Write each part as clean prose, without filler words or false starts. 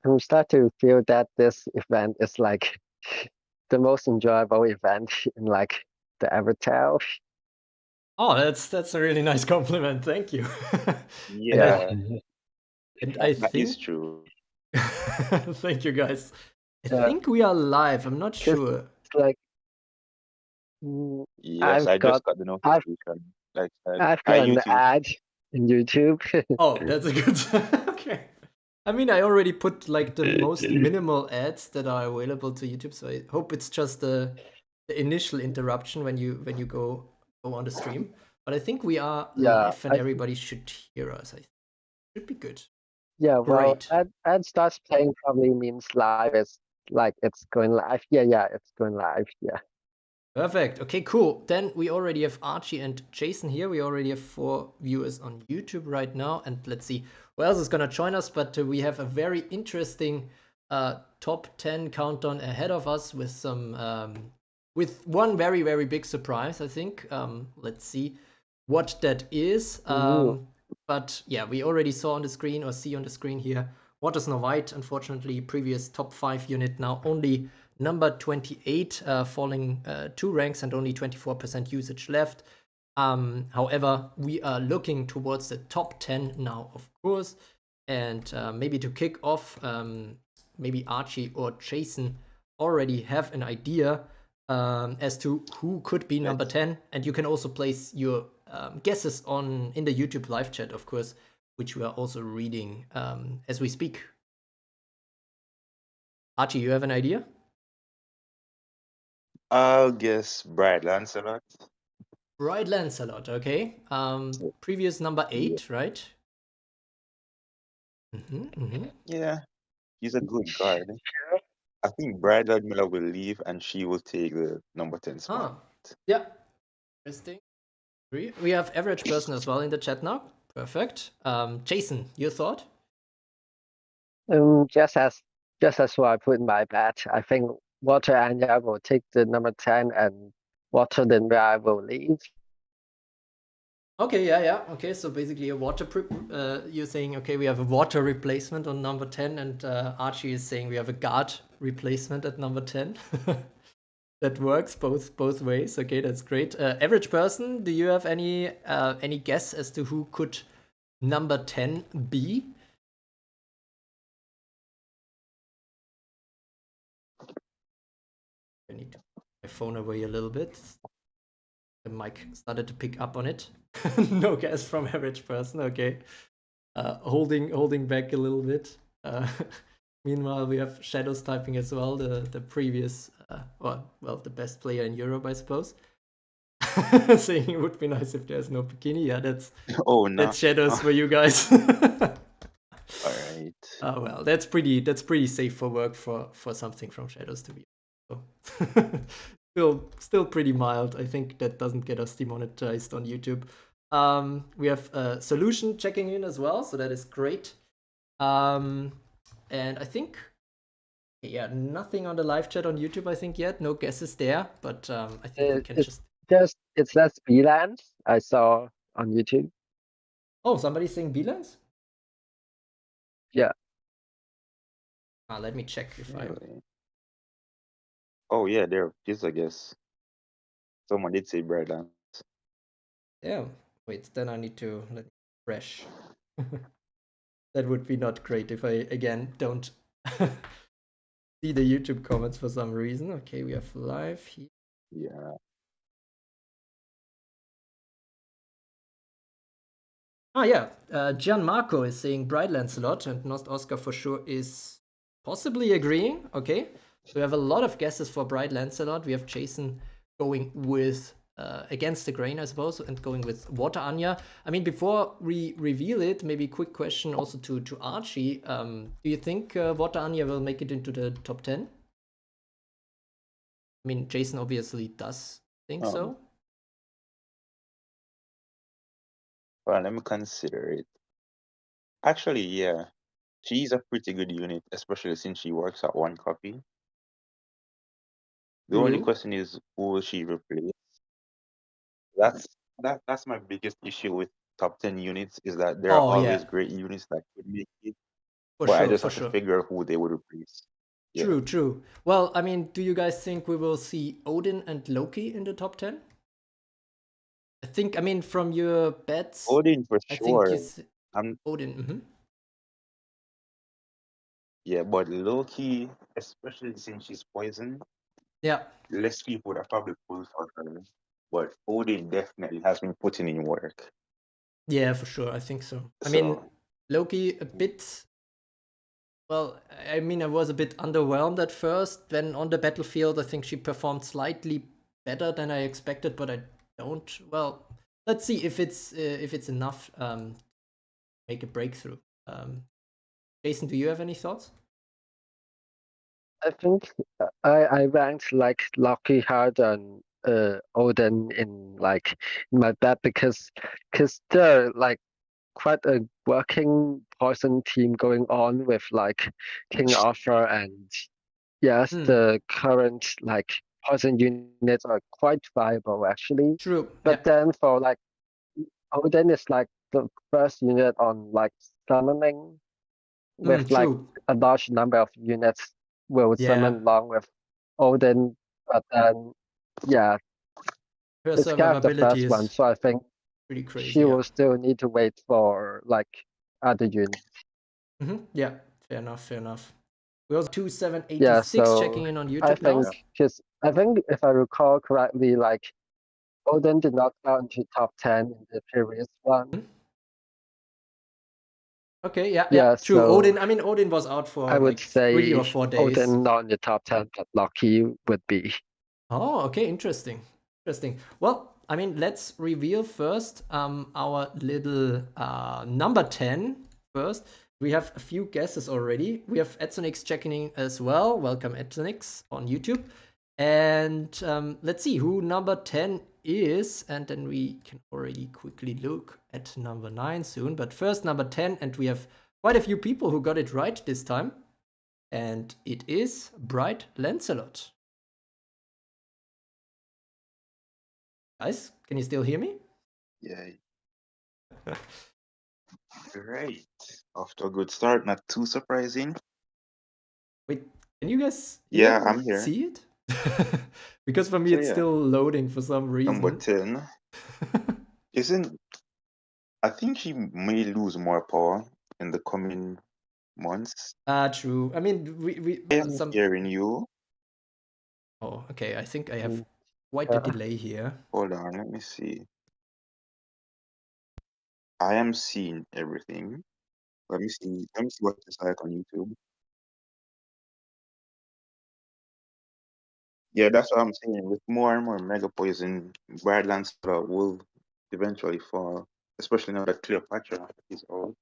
I'm starting to feel that this event is like the most enjoyable event in like the Evertale. Oh, that's a really nice compliment. Thank you. and I Yeah, and I that is think true. thank you guys. I Yeah, think we are live. I'm not because sure. it's like mm, Yes, I've I got just got the I've notification. Like, I've hi got an YouTube. ad in YouTube. Oh, that's a good. Okay. I mean, I already put like the most minimal ads that are available to YouTube, so I hope it's just the initial interruption when you go on the stream. But I think we are Yeah, live and everybody should hear us. I think should be good. yeah. Well, Great. ad starts playing probably means live is like it's going live. Yeah, it's going live. Yeah. Perfect. Okay, cool. Then we already have Archie and Jason here. We already have 4 viewers on YouTube right now. And let's see who else is going to join us. But we have a very interesting top 10 countdown ahead of us with some with one very, very big surprise, I think. Let's see what that is. Ooh. But yeah, we already saw on the screen or see on the screen here Waters No White, unfortunately, previous top 5 unit now only number 28, falling 2 ranks and only 24% usage left. However, we are looking towards the top 10 now, of course. And maybe to kick off, maybe Archie or Jason already have an idea as to who could be number Let's 10. And you can also place your guesses on in the YouTube live chat, of course, which we are also reading as we speak. Archie, you have an idea? I'll guess Bride Lancelot. Right, Lancelot, okay. Previous number Yeah, 8, right? yeah, he's a good guard. I think Bride Ludmilla will leave and she will take the number 10 spot. Ah, yeah, interesting. We have average person as well in the chat now. Perfect. Jason, your thought? Just as what I put in my bet, I think Water Anya will take the number 10 and Water Linda will leave. Okay, yeah. Okay, so basically a water. You're saying okay, we have a water replacement on number 10, and Archie is saying we have a guard replacement at number 10. That works both ways. Okay, that's great. Average person, do you have any guess as to who could number 10 be? I need to put my phone away a little bit. The mic started to pick up on it. No guess from average person. Okay, holding back a little bit. Meanwhile, we have Shadows typing as well. The previous, well, the best player in Europe, I suppose. Saying it would be nice if there's no bikini. Yeah, Oh, no. that's Shadows for you guys. All right. Oh well, that's pretty safe for work for something from Shadows to be. So. Still pretty mild. I think that doesn't get us demonetized on YouTube. We have Solution checking in as well, so that is great. And I think, yeah, nothing on the live chat on YouTube. I think yet, no guesses there. But I think we can just. It's less VLANs I saw on YouTube. Oh, somebody's saying Bilans? Yeah. Let me check if I'm. Really? Oh, yeah, there is, I guess. Someone did say Bride Lancelot. Yeah. Wait, then I need to let me refresh. That would be not great if I again don't see the YouTube comments for some reason. Okay, we have live here. Yeah. Ah, yeah. Gianmarco is saying Bright Lancelot, and Nost Oscar for sure is possibly agreeing. Okay. So we have a lot of guesses for Bright Lancelot. We have Jason going with against the grain, I suppose, and going with Water Anya. I mean, before we reveal it, maybe quick question also to Archie. Do you think Water Anya will make it into the top 10? I mean, Jason obviously does think so. Well, let me consider it. Actually, yeah. She's a pretty good unit, especially since she works at 1 copy. The only question is, who will she replace? That's my biggest issue with top 10 units, is that there are Oh, yeah. always great units that could make it, For But I sure, just for have to sure. figure who they would replace. Yeah. True, true. Well, I mean, do you guys think we will see Odin and Loki in the top 10? I mean, from your bets, Odin for I think sure. I'm Odin. Mm-hmm. Yeah, but Loki, especially since she's poisoned, Yeah. less people would have probably pulled for her. But Odin definitely has been putting in work. Yeah, for sure. I think so. I mean, So Loki a bit. Well, I mean, I was a bit underwhelmed at first. Then on the battlefield, I think she performed slightly better than I expected, but I don't. Well, let's see if it's enough make a breakthrough. Jason, do you have any thoughts? I think I ranked like Loki harder than Odin in like in my bet because they're like quite a working poison team going on with like King Arthur and yes, Hmm. the current like poison units are quite viable actually. True. Yeah. But then for like Odin is like the first unit on like summoning with like True. a large number of units will Yeah. summon along with Odin, but then yeah, Her it's kind of the survivability first one, is so I think pretty crazy. she Yeah. will still need to wait for like other units. Yeah. Fair enough. Fair enough. We also Yeah, 2786 so checking in on I YouTube now. think because I think if I recall correctly, like Odin did not count into top 10 in the previous one. Okay, yeah, yeah, Yeah, true. so Odin, I mean, Odin was out I for would like 3 or 4 days. say not in the top 10, but Loki would be. Oh, okay, interesting. Interesting. Well, I mean, let's reveal first our little number 10 first. We have a few guesses already. We have Edsonix checking in as well. Welcome, Edsonix, on YouTube. And let's see who number 10 is. And then we can already quickly look at number 9 soon. But first, number 10. And we have quite a few people who got it right this time. And it is Bright Lancelot. Guys, can you still hear me? yeah. Great. Off to a good start, not too surprising. Wait, can you guys hear Yeah, or I'm here. see it? Because for me, So it's yeah, still loading for some number reason. 10. Isn't I think he may lose more power in the coming months. True. I mean, we I am some. hearing you. Oh, okay. I think I have Mm, quite a yeah. delay here. Hold on, let me see. I am seeing everything. Let me see. Let me see what it's like on YouTube. Yeah, that's what I'm saying. With more and more Mega Poison, Brad Lancelot will eventually fall, especially now that Cleopatra is out.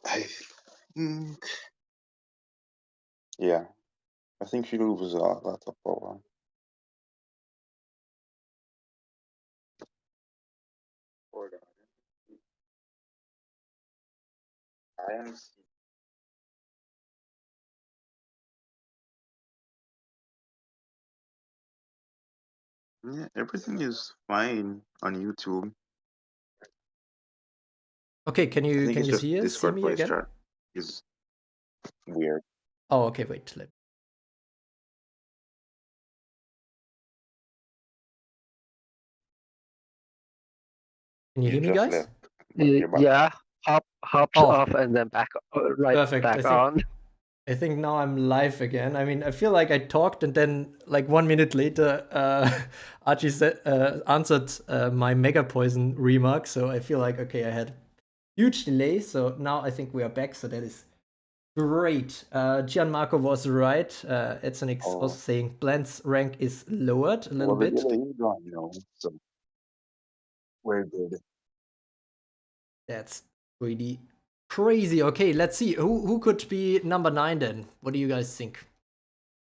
I think, yeah, I think she loses a lot of power. Hold on. I am seeing. Yeah, everything is fine on YouTube. Okay, can I you think it's just see Discord me voice again? chat is weird. Oh, okay. Wait. Can you You hear me, just guys? left, but you're back. Yeah, hopped Oh, off and then back right perfect. back on. I think now I'm live again. I mean, I feel like I talked and then like 1 minute later, Archie answered my Mega Poison remark. So I feel like okay, I had huge delay. So now I think we are back. So that is great. Gianmarco was right. Edsonix also Oh, saying Blend's rank is lowered a little well, the bit. delay is gone, so we're good. That's really crazy. Okay, let's see who could be number 9 then. What do you guys think?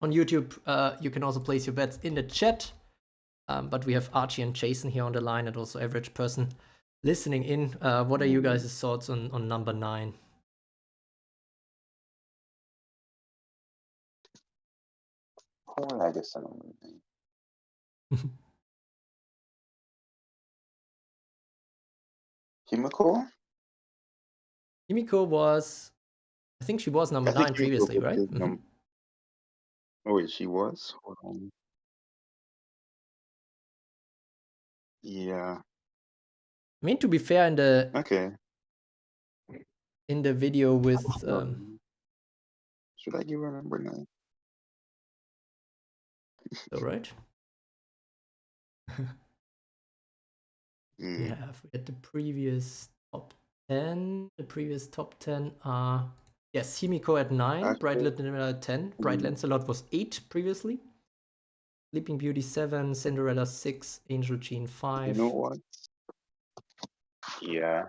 On YouTube, you can also place your bets in the chat. But we have Archie and Jason here on the line, and also average person listening in. What are you guys' thoughts on number 9? Oh, I guess I don't know. Himiko? Himiko was, I think she was number I think 9 Himiko previously, right? was Oh wait, she was? Hold on. Yeah. I mean, to be fair, Okay. in the video with Should I give her number 9? all right. Mm. We had the previous top 10. The previous top 10 are, yes, Himiko at 9, Bright Actually, Ludmilla at 10, Bright Lancelot was 8 previously, Sleeping Beauty 7, Cinderella 6, Angel Jeanne 5. you know what? Yeah.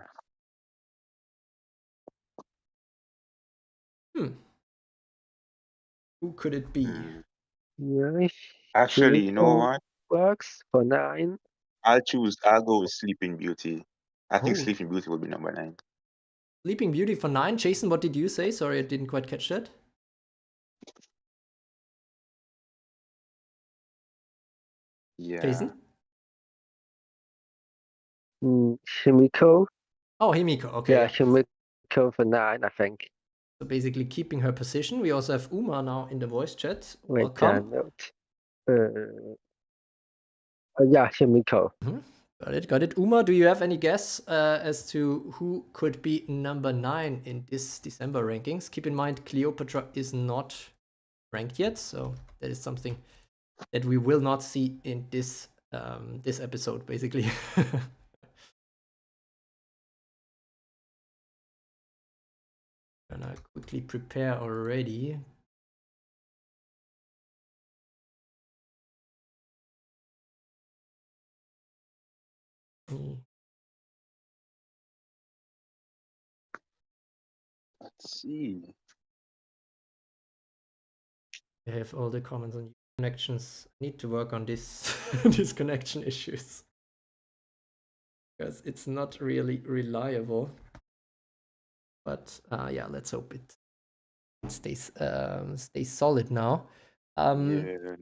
Who could it be? Yeah, Actually, you know Himiko what? works for 9. I'll go with Sleeping Beauty. I think Oh. Sleeping Beauty will be number 9. Sleeping Beauty for 9. Jason, what did you say? Sorry, I didn't quite catch that. Yeah. Jason? Himiko. Oh, Himiko. Okay. Yeah, Himiko for 9, I think. So basically keeping her position. We also have Uma now in the voice chat. Wait, Welcome. note. Yeah, Himiko. Got it. Uma, do you have any guess as to who could be number 9 in this December rankings? Keep in mind, Cleopatra is not ranked yet, so that is something that we will not see in this this episode, basically. And I quickly prepare already. Let's see. I have all the comments on connections. I need to work on this these connection issues because it's not really reliable. But yeah, let's hope it stays solid now. Yeah.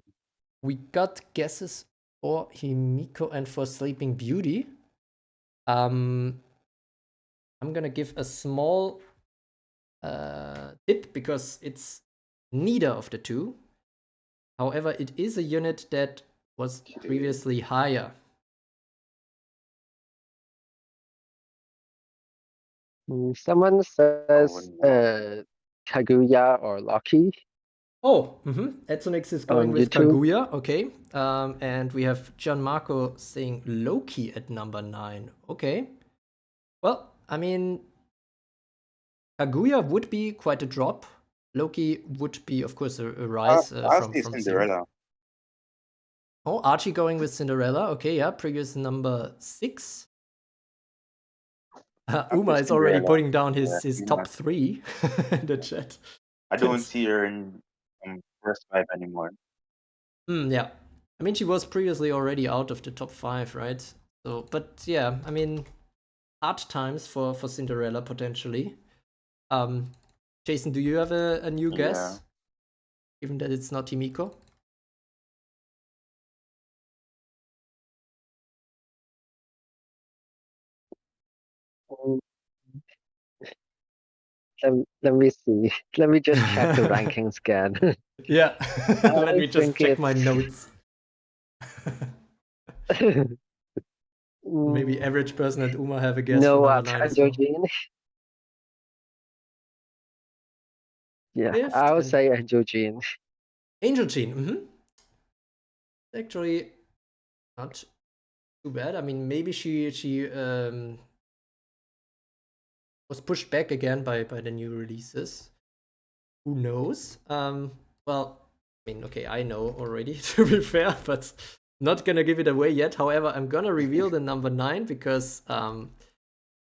We got guesses for Himiko and for Sleeping Beauty. I'm gonna give a small tip because it's neither of the two. However, it is a unit that was previously higher. Someone says no. Kaguya or Loki Oh, Edsonix is going on with YouTube. Kaguya, okay. And we have Gianmarco saying Loki at number 9. Okay. Well, I mean, Kaguya would be quite a drop. Loki would be, of course, a rise I'll from say 0. Cinderella. Oh, Archie going with Cinderella. Okay, yeah, previous number 6. Uma is already Cinderella. putting down his Yeah, top 3 in the chat. I don't see her in first 5 anymore. Yeah. I mean, she was previously already out of the top 5, right? So, but yeah, I mean, hard times for Cinderella potentially. Jason, do you have a new guess? Yeah. Given that it's not Himiko? Let me see. Let me just check the rankings again. Yeah. Let I me just think check my notes. Maybe average person and Uma have a guess for number 9 as well. Jeanne. Yeah, Fifth I would and say Angel Jeanne. Angel Jeanne. Actually, not too bad. I mean, maybe she was pushed back again by the new releases. Who knows? Well, I mean, okay, I know already, to be fair, but not gonna give it away yet. However, I'm gonna reveal the number 9 because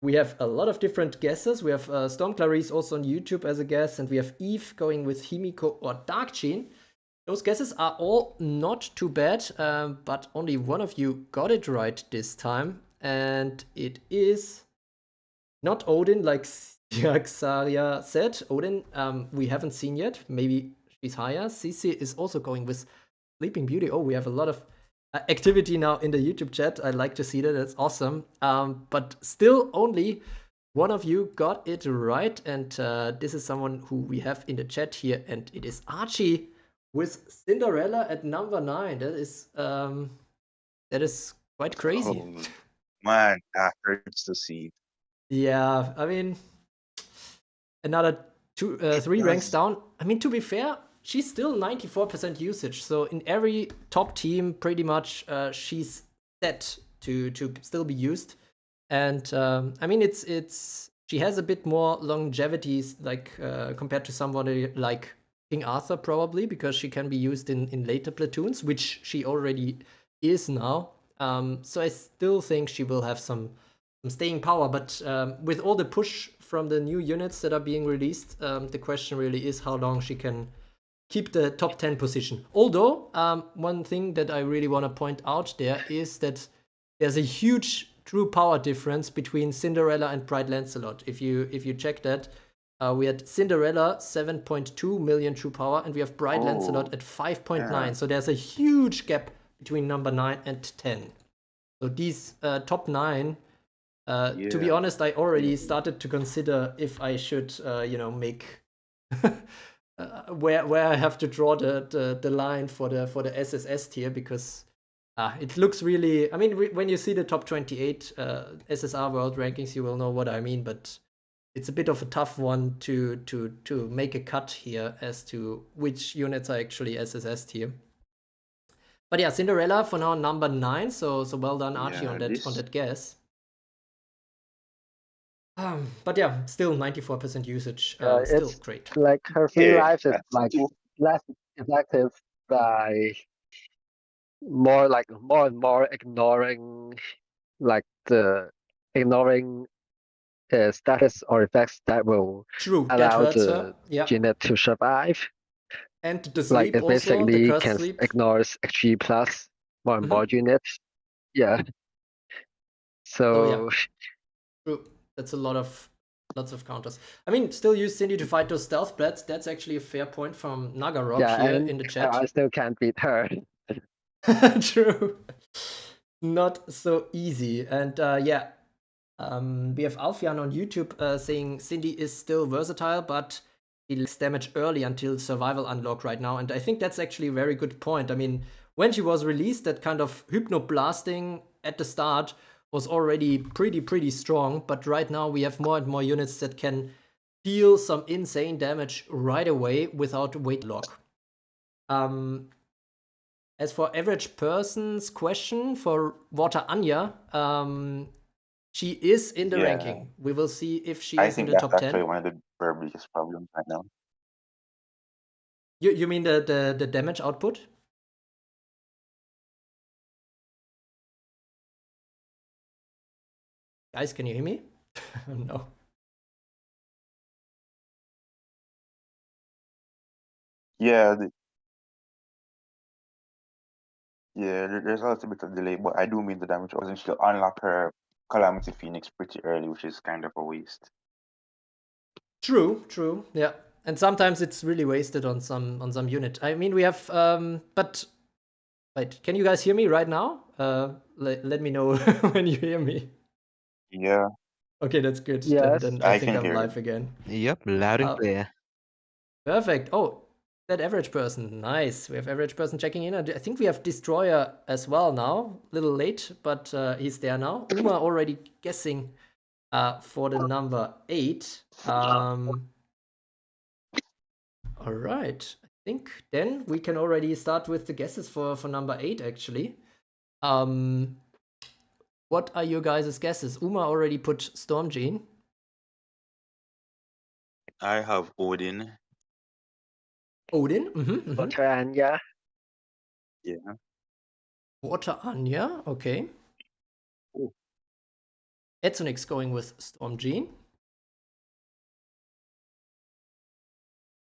we have a lot of different guesses. We have Storm Clarice also on YouTube as a guess, and we have Eve going with Himiko or Dark Jeanne. Those guesses are all not too bad, but only one of you got it right this time, and it is not Odin, like Xaria said. Odin, we haven't seen yet. Maybe she's higher. Cici is also going with Sleeping Beauty. Oh, we have a lot of activity now in the YouTube chat. I like to see that. That's awesome. But still, only one of you got it right, and this is someone who we have in the chat here, and it is Archie with Cinderella at number 9. That is quite crazy. Oh, man, that hurts to see. Yeah, I mean, another 3 ranks down. I mean, to be fair, she's still 94% usage. So in every top team, pretty much, she's set to still be used. And I mean, she has a bit more longevity, like compared to somebody like King Arthur, probably, because she can be used in later platoons, which she already is now. So I still think she will have some staying power. But with all the push from the new units that are being released, the question really is how long she can keep the top 10 position. Although, one thing that I really want to point out there is that there's a huge true power difference between Cinderella and Bright Lancelot. If you check that, we had Cinderella 7.2 million true power, and we have Bright Lancelot at 5.9. Yeah. So there's a huge gap between number 9 and 10. So these top 9, to be honest, I already started to consider if I should, make where I have to draw the line for the SSS tier, because it looks really. I mean, when you see the top 28 SSR world rankings, you will know what I mean. But it's a bit of a tough one to make a cut here as to which units are actually SSS tier. But yeah, Cinderella for now number 9. So well done, Archie, on that guess. But yeah, still 94% usage. Still it's great. like her free life is that's like too. less effective by more and more ignoring like the ignoring status or effects that will True, that allow hurts the her. Yeah. unit to survive. And the Like sleep it also, the basically curse can sleep. ignores XG plus more and more units. Yeah. So yeah, So true. That's lots of counters. I mean, still use Cindy to fight those stealth blats. That's actually a fair point from Nagarok yeah, here and in the I chat. still can't beat her. True. Not so easy. And yeah, we have Alfian on YouTube saying Cindy is still versatile, but he lacks damage early until survival unlock right now. And I think that's actually a very good point. I mean, when she was released, that kind of hypnoblasting at the start was already pretty strong. But right now we have more and more units that can deal some insane damage right away without wait lock. As for average person's question for Water Anya, she is in the ranking. We will see if she I is in think the that's top 10. actually one of the very biggest problems right now. You mean the damage output? Guys, can you hear me? No. Yeah, there's a little bit of delay, but I do mean the damage wasn't. She'll unlock her Calamity Phoenix pretty early, which is kind of a waste. True. Yeah. And sometimes it's really wasted on some unit. I mean, we have but wait, can you guys hear me right now? Let me know when you hear me. Yeah, Okay, that's good. Yes. Then I I think can I'm hear live you. again. Yep, loud and clear. Perfect. Oh, that average person. Nice. We have average person checking in. I think we have Destroyer as well now. A little late, but he's there now. Uma already guessing for the number 8. All right. I think then we can already start with the guesses for number 8, actually. What are your guys' guesses? Uma already put Storm Jeanne. I have Odin. Odin. Mm-hmm. Water Anya. Yeah. Water Anya. Okay. Ooh. Etzonix going with Storm Jeanne.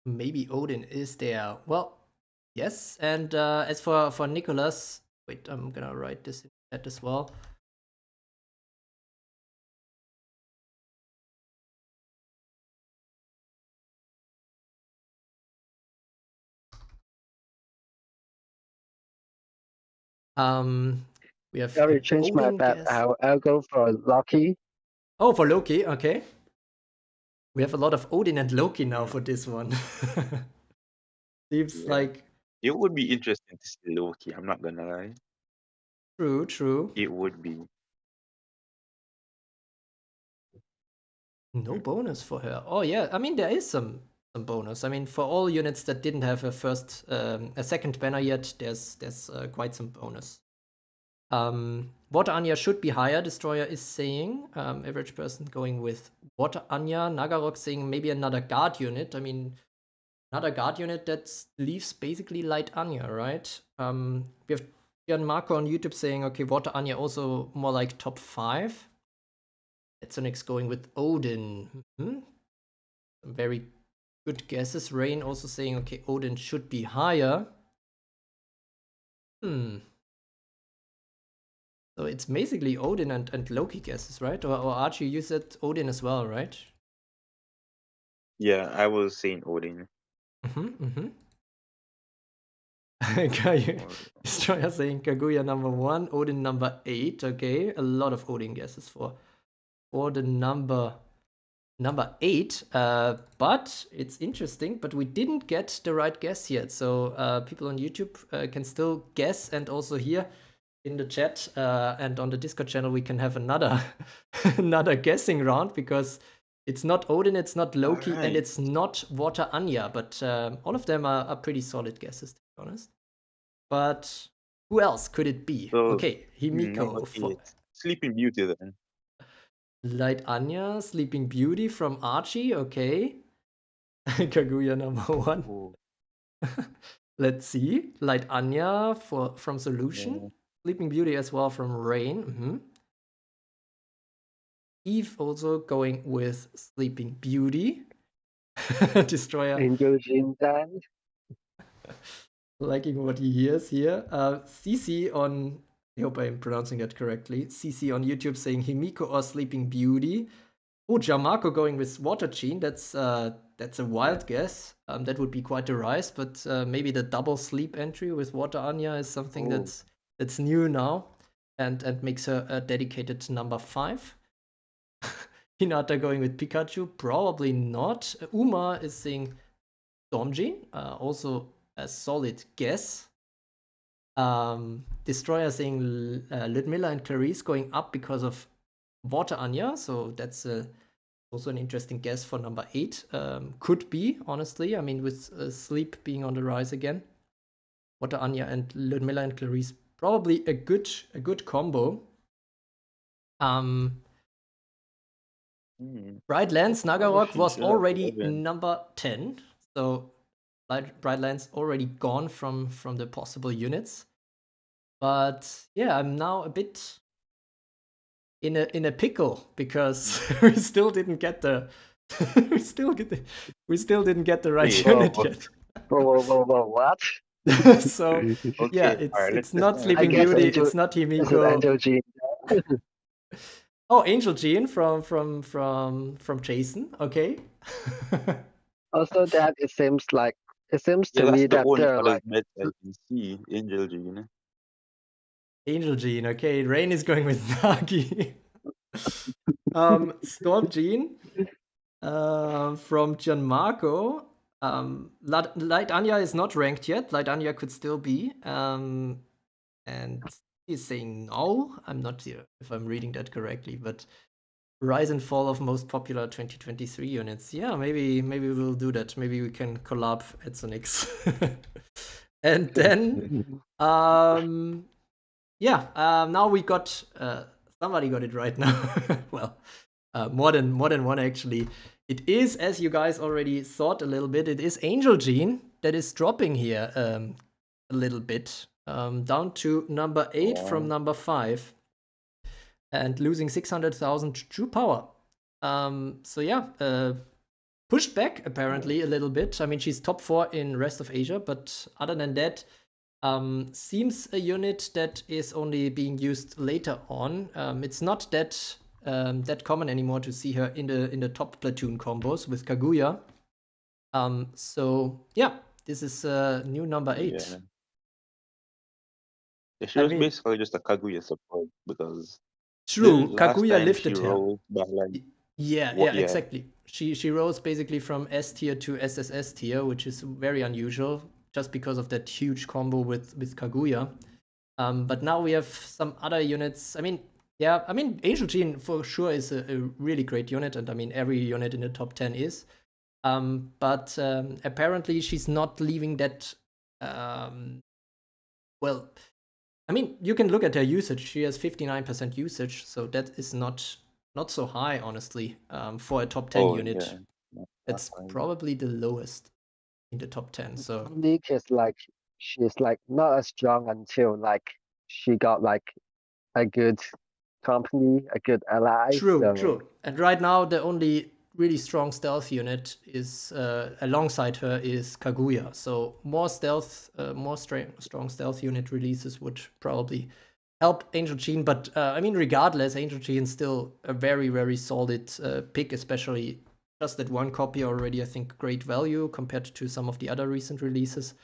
Maybe Odin is there. Well, yes. And as for Nicholas, wait, I'm gonna write this in chat as well. We have I an will change my Odin bet. guess. I'll go for Loki. Oh, for Loki, okay. We have a lot of Odin and Loki now Mm. for this one. Seems Yeah. like It would be interesting to see Loki, I'm not gonna lie. true. It would be. No bonus for her. Oh yeah, I mean there is some bonus. I mean for all units that didn't have a second banner yet, there's quite some bonus. Water Anya should be higher, Destroyer is saying. Average person going with Water Anya. Nagarok saying maybe another guard unit. I mean, another guard unit that leaves basically Light Anya, right? We have Jeanne Marco on YouTube saying, okay, Water Anya also more like top 5. Etzonix going with Odin. Some very good guesses. Rain also saying, okay, Odin should be higher. So it's basically Odin and Loki guesses, right? Or Archie, you said Odin as well, right? Yeah, I was saying Odin. Destroyer saying Kaguya number 1, Odin number 8. Okay, a lot of Odin guesses for the number 8. But it's interesting, but we didn't get the right guess yet. So people on YouTube can still guess, and also here in the chat and on the Discord channel we can have another another guessing round, because it's not Odin, it's not Loki, and Alright. it's not Water Anya, but all of them are pretty solid guesses, to be honest. But who else could it be? So, Okay, number Himiko for 8. Sleeping Beauty then. Light Anya, Sleeping Beauty from Archie, okay. Kaguya number 1. Oh, Let's see. Light Anya from Solution. yeah. Sleeping Beauty as well from Rain. Eve also going with Sleeping Beauty. Destroyer Angel Jeanne then. liking what he hears here. CC on, I hope I'm pronouncing that correctly. CC on YouTube saying Himiko or Sleeping Beauty. Oh, Gianmarco going with Water Jeanne. That's a wild guess. That would be quite a rise, but maybe the double sleep entry with Water Anya is something Oh. that's new now, and makes her a dedicated number 5. Hinata going with Pikachu, probably not. Uma is saying Storm Jeanne, also a solid guess. Destroyer saying Ludmilla and Clarice going up because of Water Anya, so that's also an interesting guess for number 8. Could be, honestly. I mean, with Sleep being on the rise again. Water Anya and Ludmilla and Clarice, probably a good combo. Bright Lands Nagarok was already number 10, so Bright Lands already gone from the possible units. But yeah, I'm now a bit in a pickle, because we still didn't get the we still didn't get the right unit yet. Whoa, what? So Okay, yeah, it's not Sleeping Beauty, it's not Himiko. Angel Jeanne. Oh, Angel Jeanne from Jason. Okay. Also, that it seems to Yeah, that's me the that only they're other like bet I can see. Angel Jeanne. Angel Jeanne. Okay, Rain is going with Nagi. Storm Jeanne from Gianmarco. Light Anya is not ranked yet. Light Anya could still be. And he's saying no. I'm not sure if I'm reading that correctly, but rise and fall of most popular 2023 units. Yeah, maybe we'll do that. Maybe we can collab at Sonix. And then now we got somebody got it right now. Well, more than one actually. It is, as you guys already thought a little bit, it is Angel Jeanne that is dropping here a little bit, down to number 8 from number 5, and losing 600,000 true power. So yeah, pushed back apparently a little bit. I mean, she's top 4 in rest of Asia, but other than that, seems a unit that is only being used later on. It's not that common anymore to see her in the top platoon combos with Kaguya. So yeah, this is new number 8. She I was mean, basically just a Kaguya support because true, last Kaguya time she lifted her. rolled by like Yeah, what? yeah, Yeah. exactly. She rose basically from S tier to SSS tier, which is very unusual, just because of that huge combo with Kaguya. But now we have some other units. I mean, yeah, I mean, Angel Jeanne for sure is a really great unit, and I mean, every unit in the top 10 is. But apparently, she's not leaving that. Well, I mean, you can look at her usage. She has 59% usage, so that is not so high, honestly, for a top 10 Oh unit. yeah. Not that That's high. probably the lowest in the top 10. So League is like she's like not as strong until like she got like a good company, a good ally. true, So true. And right now, the only really strong stealth unit is alongside her is Kaguya. So more stealth, more strong stealth unit releases would probably help Angel Jeanne. But I mean, regardless, Angel Jeanne still a very, very solid pick, especially just that one copy already. I think great value compared to some of the other recent releases.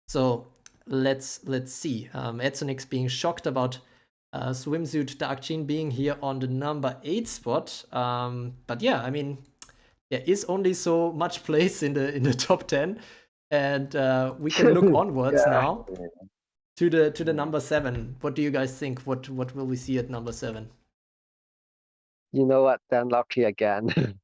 So let's see. Edsonix being shocked about Swimsuit Dark Jeanne being here on the number 8 spot. But yeah, I mean, there is only so much place in the top 10, and we can look onwards yeah, now to the number 7. What do you guys think? What will we see at number 7? you know what? Then Loki again.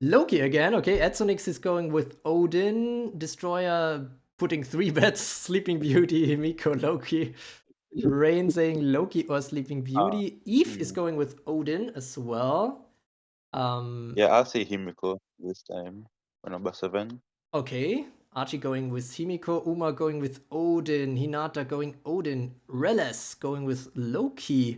Loki again. Okay, Edsonix is going with Odin, Destroyer putting 3 bets, Sleeping Beauty, Himiko, Loki. Rain saying Loki or Sleeping Beauty. Eve is going with Odin as well. Yeah, I'll say Himiko this time for number 7. Okay. Archie going with Himiko, Uma going with Odin, Hinata going Odin, Reles going with Loki.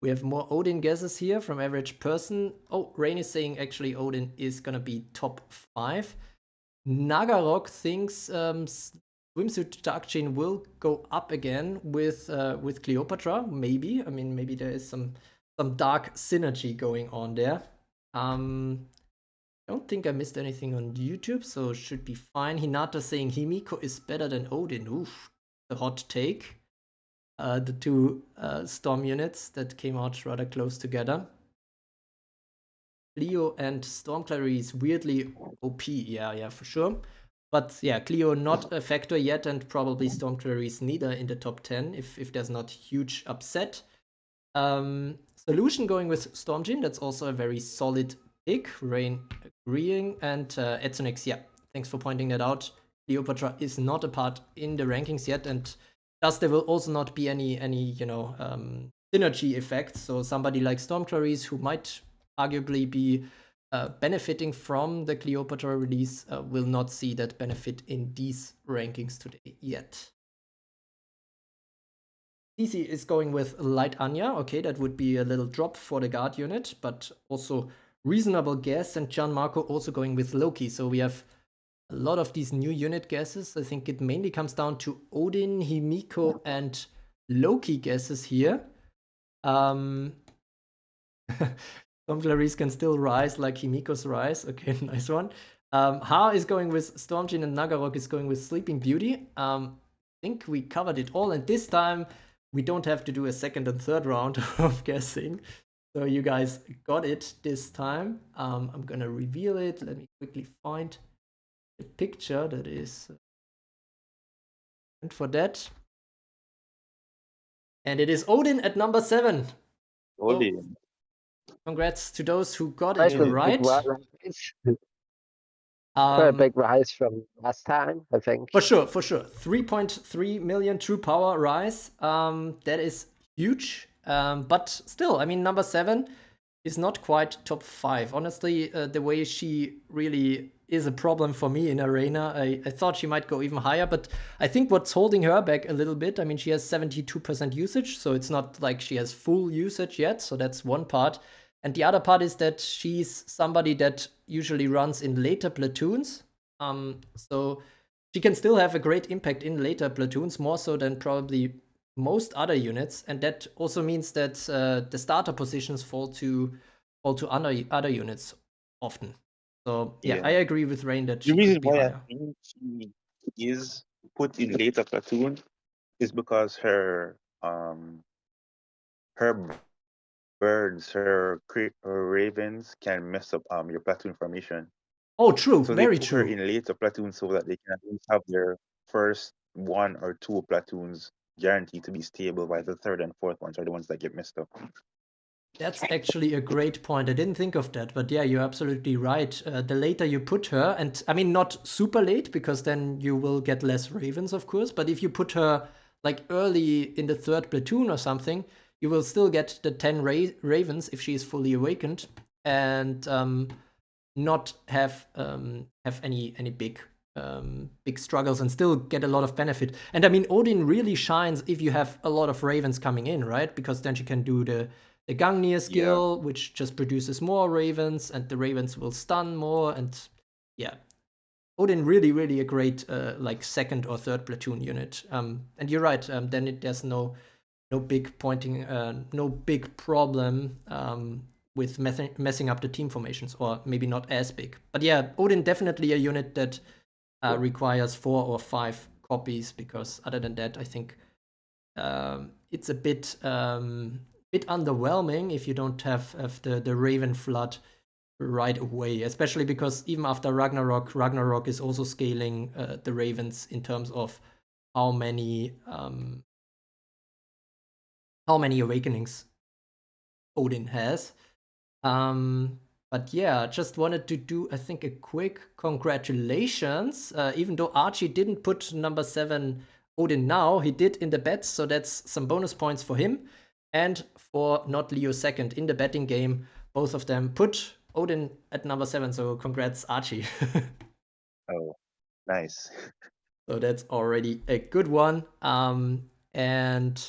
We have more Odin guesses here from average person. Oh, Rain is saying actually Odin is gonna be top 5. Nagarok thinks Swimsuit Dark Chain will go up again with Cleopatra. Maybe. I mean, maybe there is some dark synergy going on there. I don't think I missed anything on YouTube, so should be fine. Hinata saying Himiko is better than Odin. Oof, the hot take. The two storm units that came out rather close together. Cleo and Storm Clarice weirdly OP. Yeah, for sure. But yeah, Cleo not a factor yet, and probably Storm Clarice neither in the top 10 if there's not huge upset. Solution going with Storm Jeanne, that's also a very solid pick. Rain agreeing, and Edsonix, yeah, thanks for pointing that out. Cleopatra is not a part in the rankings yet, and thus there will also not be any synergy effects. So somebody like Storm Clarice, who might arguably be benefiting from the Cleopatra release, will not see that benefit in these rankings today yet. CC is going with Light Anya. Okay, that would be a little drop for the guard unit, but also reasonable guess. And Gianmarco also going with Loki. So we have a lot of these new unit guesses. I think it mainly comes down to Odin, Himiko, and Loki guesses here. Some Clarice can still rise like Himiko's rise. Okay, nice one. Ha is going with Storm Jeanne and Nagarok is going with Sleeping Beauty. I think we covered it all, and this time we don't have to do a second and third round of guessing. So you guys got it this time. I'm gonna reveal it. Let me quickly find the picture that is for that. And it is Odin at number 7. Odin. Oh, congrats to those who got Quite it a big right. rise. Quite a big rise from last time, I think. For sure. 3.3 million true power rise. That is huge. But still, I mean, number 7 is not quite top 5. Honestly, the way she really is a problem for me in Arena. I thought she might go even higher, but I think what's holding her back a little bit, I mean, she has 72% usage, so it's not like she has full usage yet, so that's one part. And the other part is that she's somebody that usually runs in later platoons. So she can still have a great impact in later platoons, more so than probably most other units, and that also means that the starter positions fall to other units often. So yeah, I agree with Rain that The she could reason be why I higher. think she is put in later platoon is because her birds, her ravens can mess up your platoon formation. Oh, true, So they very put her true. in later platoons so that they can at least have their first 1 or 2 platoons guaranteed to be stable, by the third and fourth ones are the ones that get messed up. That's actually a great point. I didn't think of that, but yeah, you're absolutely right. The later you put her, and I mean, not super late because then you will get less ravens, of course, but if you put her like early in the third platoon or something, you will still get the 10 ravens if she is fully awakened and not have any big struggles and still get a lot of benefit. And I mean, Odin really shines if you have a lot of ravens coming in, right? Because then she can do the Gangnir Yeah. skill, which just produces more ravens, and the ravens will stun more. And yeah, Odin really a great like second or third platoon unit. And you're right. Then there's no big pointing, no big problem with messing up the team formations, or maybe not as big. But yeah, Odin definitely a unit that requires 4 or 5 copies, because other than that, I think it's a bit underwhelming if you don't have the Raven Flood right away, especially because even after Ragnarok is also scaling the Ravens in terms of how many awakenings Odin has. But yeah, just wanted to do, I think, a quick congratulations. Even though Archie didn't put number 7 Odin now, he did in the bets, so that's some bonus points for him. And for Not Leo second in the betting game, both of them put Odin at number 7, so congrats, Archie. Oh, nice. So that's already a good one. And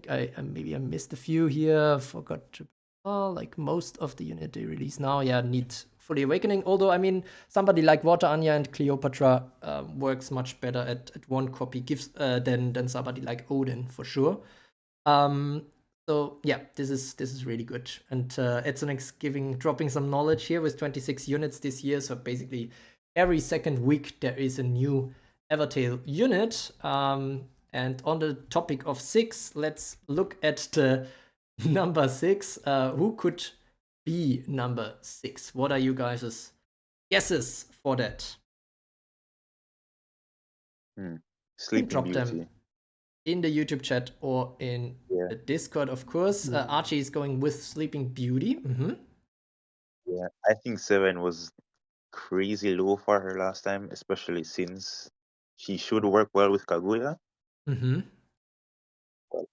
I think maybe I missed a few here. Forgot to like most of the unit they release now. Yeah, need fully awakening. Although I mean, somebody like Anya and Cleopatra works much better at 1 copy gives than somebody like Odin for sure. So yeah, this is really good. And Etsonix dropping some knowledge here with 26 units this year. So basically, every second week there is a new Evertale unit. And on the topic of 6, let's look at the number 6. Who could be number 6? What are you guys' guesses for that? You can Sleeping drop them Beauty. in the YouTube chat or in Yeah. the Discord, of course. Archie is going with Sleeping Beauty. Yeah. I think 7 was crazy low for her last time, especially since she should work well with Kaguya. But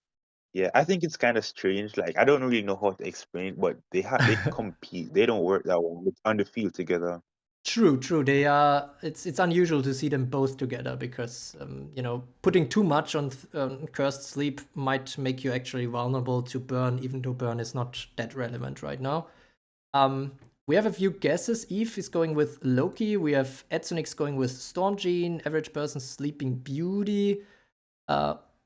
yeah, I think it's kind of strange. Like, I don't really know how to explain it, but they compete. They don't work that well on the field together. True. They are. It's unusual to see them both together because putting too much on cursed sleep might make you actually vulnerable to burn, even though burn is not that relevant right now. We have a few guesses. Eve is going with Loki. We have Etsonix going with Storm Jeanne. Average Person Sleeping Beauty.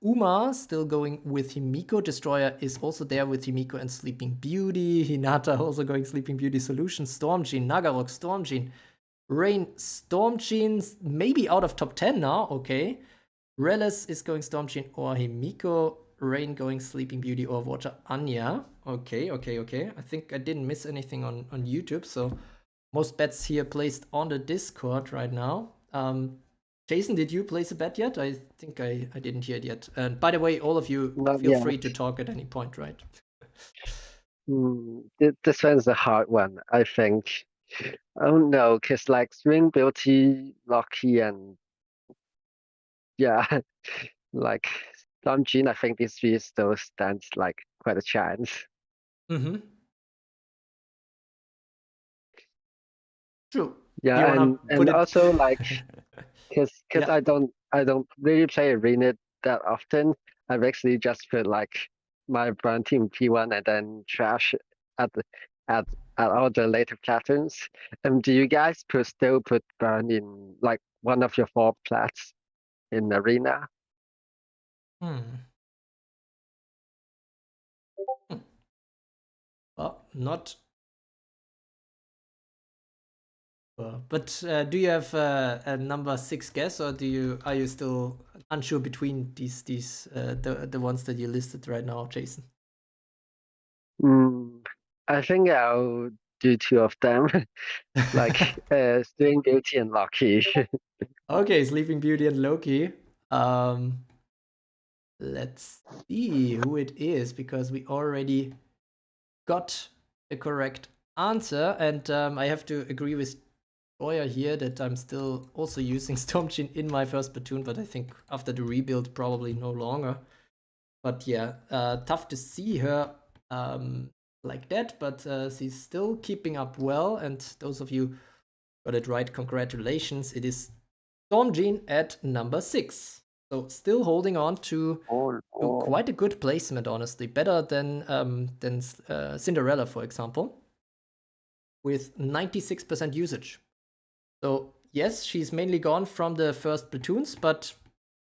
Uma still going with Himiko. Destroyer is also there with Himiko and Sleeping Beauty. Hinata also going Sleeping Beauty Solution. Storm Jeanne. Nagarok Storm Jeanne. Rain Storm Jeanne's maybe out of top 10 now. Okay. Relis is going Storm Jeanne or Himiko. Rain going Sleeping Beauty or Water Anya. Okay. I think I didn't miss anything on YouTube. So most bets here placed on the Discord right now. Jason, did you place a bet yet? I think I didn't hear it yet. And by the way, all of you Not feel yet. free to talk at any point, right? This one's a hard one, I think. I don't know, because like Swing Beauty, Loki, and yeah, like Sun Jin, I think these three still stands like quite a chance. Mm-hmm. True. You Yeah, wanna put and it? also like because Yeah. I don't really play arena that often. I've actually just put like my brand team P1 and then trash at the at all the later patterns. Do you guys still put burn in like one of your 4 plats in arena? Hmm. Well, not But do you have a number 6 guess, or are you still unsure between these the ones that you listed right now, Jason? I think I'll do two of them, like Sleeping Beauty and Loki. Okay, Sleeping Beauty and Loki. Let's see who it is, because we already got the correct answer, and I have to agree with Goya here that I'm still also using Storm Jeanne in my first platoon, but I think after the rebuild probably no longer. But yeah, tough to see her like that, but she's still keeping up well, and those of you got it right, congratulations. It is Storm Jeanne at number 6. So still holding on to quite a good placement, honestly. Better than Cinderella, for example, with 96% usage. So yes, she's mainly gone from the first platoons, but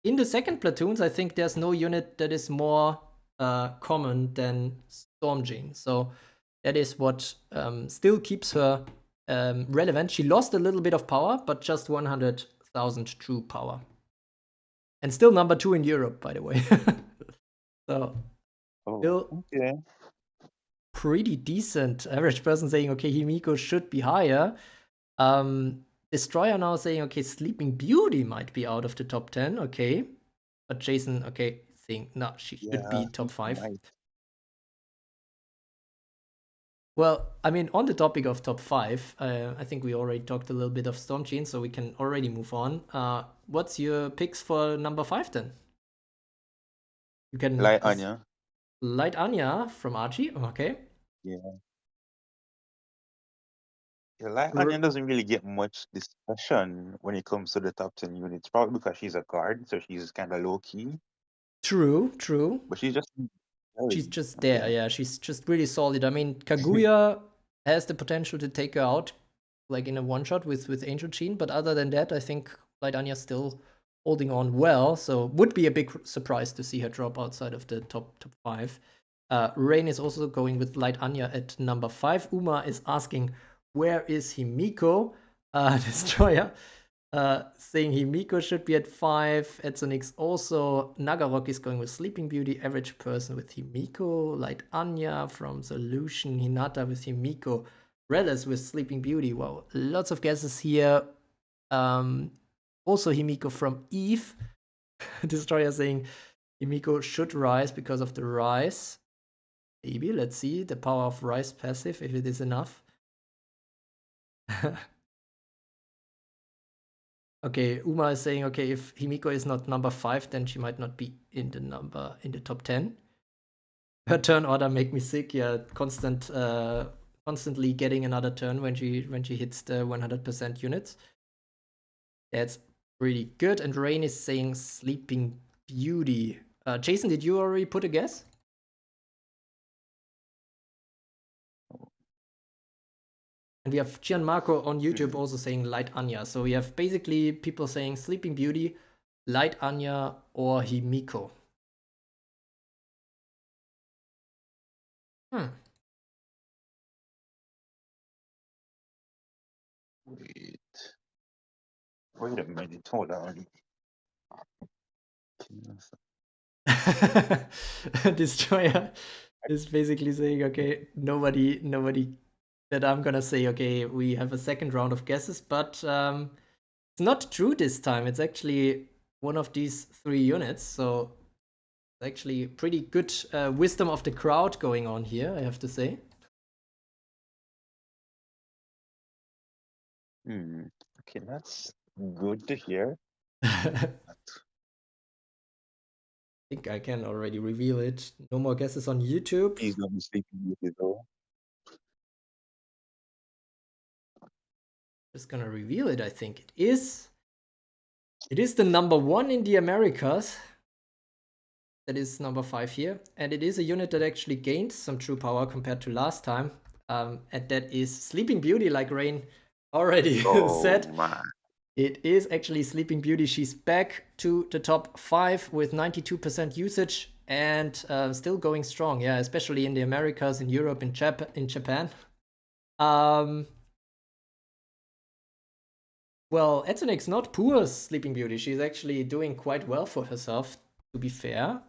in the second platoons, I think there's no unit that is more common than Storm Jeanne. So that is what still keeps her relevant. She lost a little bit of power, but just 100,000 true power. And still number 2 in Europe, by the way. So still pretty decent. Average person saying, okay, Himiko should be higher. Destroyer now saying, okay, Sleeping Beauty might be out of the top 10. Okay. But Jason, okay, saying, no, she should be top 5. Well, I mean, on the topic of top 5, I think we already talked a little bit of Storm Jeanne, so we can already move on. What's your picks for number 5 then? You can Light Anya. Light Anya from Archie. Okay. Yeah. Yeah, Light Anya doesn't really get much discussion when it comes to the top 10 units, probably because she's a guard, so she's kind of low key. True. But she's just there. Yeah, she's just really solid. I mean, Kaguya has the potential to take her out, like in a one shot with Angel Jeanne. But other than that, I think Light Anya's still holding on well. So would be a big surprise to see her drop outside of the top 5. Rain is also going with Light Anya at number 5. Uma is asking, where is Himiko? Destroyer. Saying Himiko should be at 5. Edsonix also. Nagarok is going with Sleeping Beauty. Average person with Himiko. Light Anya from Solution. Hinata with Himiko. Relis with Sleeping Beauty. Wow, lots of guesses here. Also Himiko from Eve. Destroyer saying Himiko should rise because of the rise. Maybe, let's see the power of rise passive, if it is enough. Okay, Uma is saying, okay, if Himiko is not number 5, then she might not be in the top 10. Her turn order make me sick. Yeah, constantly getting another turn when she hits the 100% units. That's pretty good. And Rain is saying Sleeping Beauty. Jason, did you already put a guess? And we have Gianmarco on YouTube also saying Light Anya. So we have basically people saying Sleeping Beauty, Light Anya, or Himiko. Wait a minute, hold on. Destroyer is basically saying, okay, nobody that I'm gonna say, okay, we have a second round of guesses, but it's not true this time. It's actually one of these 3 units, so it's actually pretty good wisdom of the crowd going on here, I have to say. Okay, that's good to hear. I think I can already reveal it. No more guesses on YouTube. He's not Sleeping Beauty though. Just gonna reveal it, I think. It is the number 1 in the Americas. That is number 5 here. And it is a unit that actually gained some true power compared to last time. And that is Sleeping Beauty, like Rain already said. Man. It is actually Sleeping Beauty. She's back to the top 5 with 92% usage and still going strong. Yeah, especially in the Americas, in Europe, in Japan. Well, Eternix not poor Sleeping Beauty. She's actually doing quite well for herself, to be fair.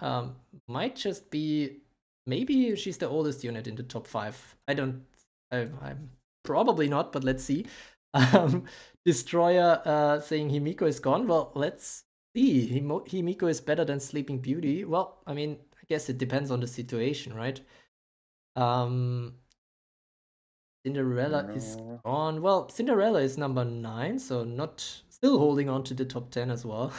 Might just be, maybe she's the oldest unit in the top 5. I'm probably not, but let's see. Destroyer saying Himiko is gone. Well, let's see. Himiko is better than Sleeping Beauty. Well, I mean, I guess it depends on the situation, right? Cinderella is No. gone. Well, Cinderella is number 9, so not still holding on to the top 10 as well.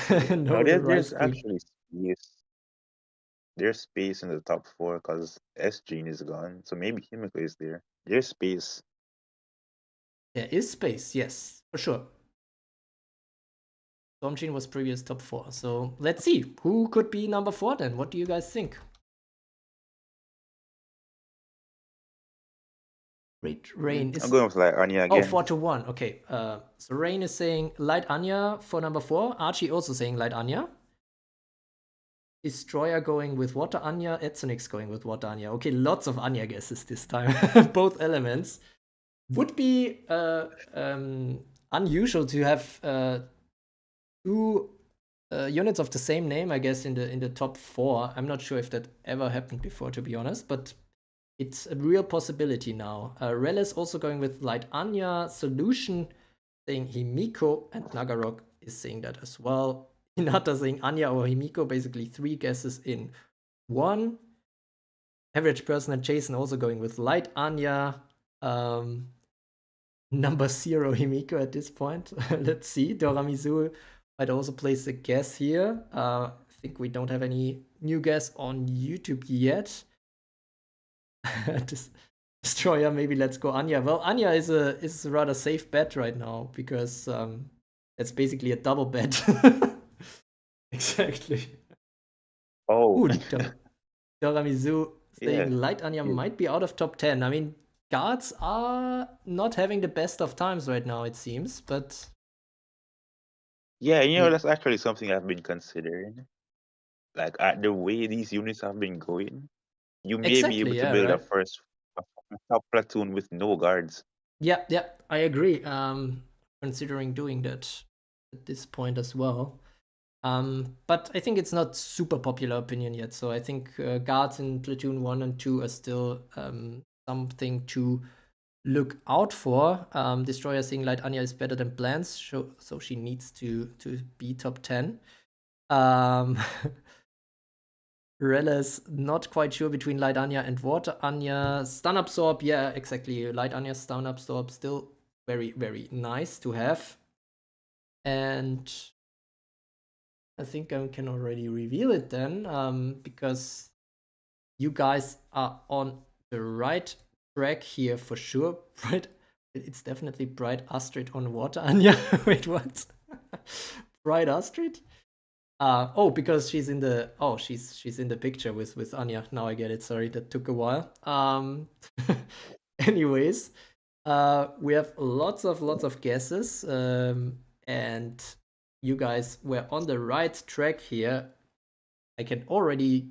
No, No, the there's rice queen. actually space. There's space in the top 4 because Jeanne is gone. So maybe Himiko is there. There's space. There is space, yes, for sure. Jeanne was previous top 4. So let's see. Who could be number 4 then? What do you guys think? Great Rain is. I'm going with like Anya Oh, again. 4-1. Okay. So Rain is saying Light Anya for number 4. Archie also saying Light Anya. Destroyer going with Water Anya. Etzenix going with Water Anya. Okay, lots of Anya guesses this time. Both elements. Would be unusual to have 2 units of the same name, I guess, in the top 4. I'm not sure if that ever happened before, to be honest, but it's a real possibility now. Rel is also going with Light Anya. Solution saying Himiko, and Nagarok is saying that as well. Hinata saying Anya or Himiko, basically 3 guesses in 1. Average person and Jason also going with Light Anya. Number 0 Himiko at this point. Let's see. Doramizu might also place a guess here. I think we don't have any new guess on YouTube yet. Destroyer, maybe let's go Anya. Well, Anya is a rather safe bet right now because it's basically a double bet. Exactly. Oh. Ooh, Doramizu saying Yeah. Light Anya might be out of top 10. I mean, guards are not having the best of times right now, it seems, but Yeah, you know, that's actually something I've been considering. Like the way these units have been going, you may be able exactly, to yeah, build right. a top platoon with no guards. Yeah, I agree. Considering doing that at this point as well. But I think it's not super popular opinion yet. So I think guards in platoon 1 and 2 are still something to look out for. Destroyer saying Light Anya is better than Blance, so she needs to be top 10. Rella's not quite sure between Light Anya and Water Anya. Stun Absorb, yeah, exactly. Light Anya Stun Absorb still very, very nice to have. And I think I can already reveal it then, because you guys are on the right track here for sure. Bright, it's definitely Bright Astrid on Water Anya. Wait, what? Bright Astrid? Oh, because she's in the she's in the picture with Anya. Now I get it. Sorry, that took a while. Anyways, we have lots of guesses, and you guys were on the right track here. I can already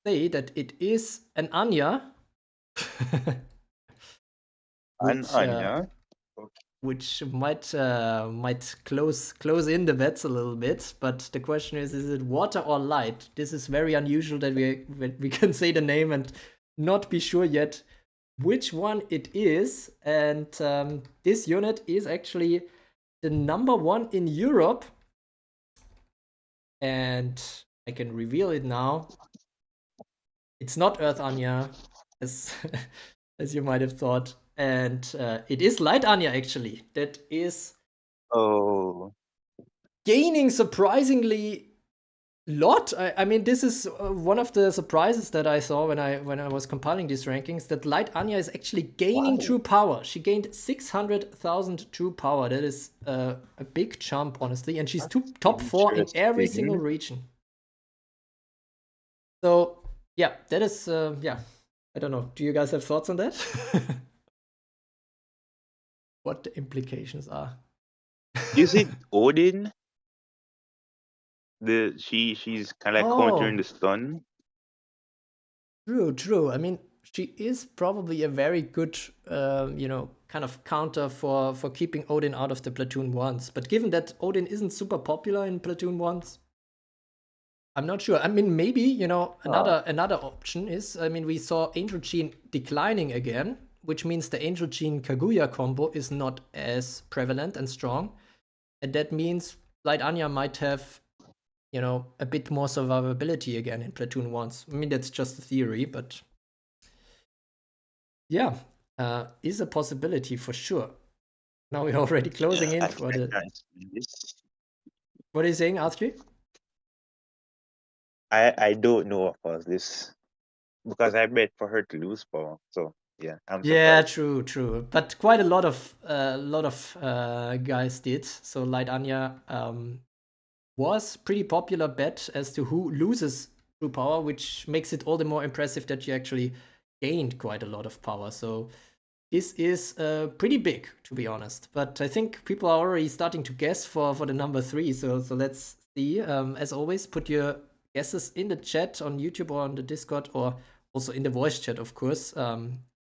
say that it is an Anya, Anya. which might close in the bets a little bit. But the question is it water or light? This is very unusual that we can say the name and not be sure yet which one it is. And this unit is actually the number 1 in Europe. And I can reveal it now. It's not Earth Anya, as as you might have thought. And it is Light Anya, actually. That is gaining surprisingly lot. I mean, this is one of the surprises that I saw when I was compiling these rankings, that Light Anya is actually gaining true power. She gained 600,000 true power. That is a big jump, honestly. And she's top 4 in every single region. So, yeah, that is, yeah. I don't know. Do you guys have thoughts on that? What the implications are? Is it Odin? She's kind of like countering the stun. True. I mean, she is probably a very good, you know, kind of counter for keeping Odin out of the Platoon 1s. But given that Odin isn't super popular in Platoon 1s, I'm not sure. I mean, maybe, you know, another option is, I mean, we saw Angel Jeanne declining again, which means the Angel Jeanne Kaguya combo is not as prevalent and strong. And that means Light Anya might have, you know, a bit more survivability again in Platoon 1s. I mean, that's just a theory, but yeah, is a possibility for sure. Now we're already closing in for the. What are you saying, Archie? I don't know what caused this because I bet for her to lose power. So yeah, I'm Yeah, surprised. true. But quite a lot of guys did. So Light Anya was pretty popular bet as to who loses true power, which makes it all the more impressive that she actually gained quite a lot of power. So this is pretty big, to be honest. But I think people are already starting to guess for the number 3. So let's see. As always, put your guesses in the chat on YouTube or on the Discord, or also in the voice chat, of course,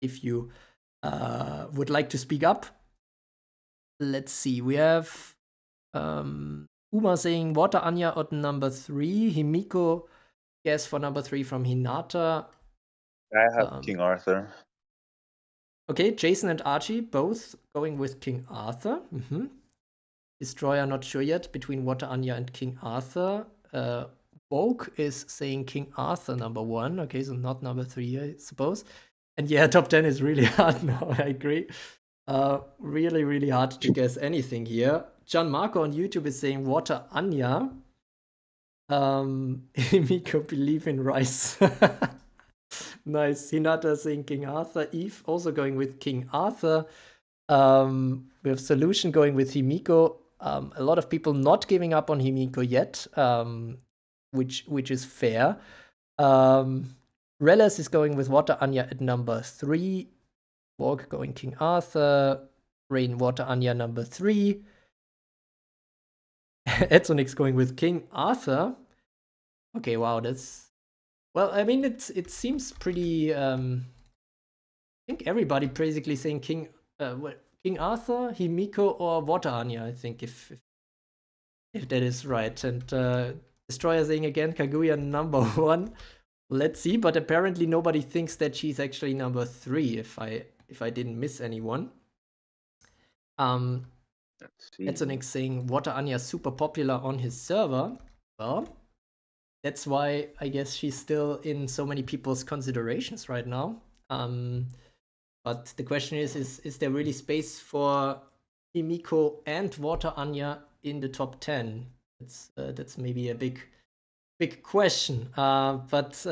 if you would like to speak up. Let's see. We have Uma saying Water Anya at number 3. Himiko guess for number 3 from Hinata. I have King Arthur. Okay, Jason and Archie both going with King Arthur. Destroyer not sure yet between Water Anya and King Arthur. Vogue is saying King Arthur number 1. Okay, so not number 3, I suppose. And yeah, top 10 is really hard now. I agree. Really hard to guess anything here. Gianmarco on YouTube is saying Water Anya. Himiko believe in rice. Nice. Hinata saying King Arthur. Eve also going with King Arthur. We have Solution going with Himiko. A lot of people not giving up on Himiko yet, which is fair. Reles is going with Water Anya at number 3. Borg going King Arthur. Rain Water Anya number 3. Edsonix going with King Arthur. Okay, wow, that's well. I mean, it seems pretty. I think everybody basically saying King Arthur, Himiko, or Water Anya. I think if that is right. And Destroyer saying again Kaguya number 1. Let's see, but apparently nobody thinks that she's actually number 3. If I didn't miss anyone. Edsonix saying Water Anya is super popular on his server. Well, that's why I guess she's still in so many people's considerations right now. But the question is there really space for Himiko and Water Anya in the top 10? That's maybe a big question. But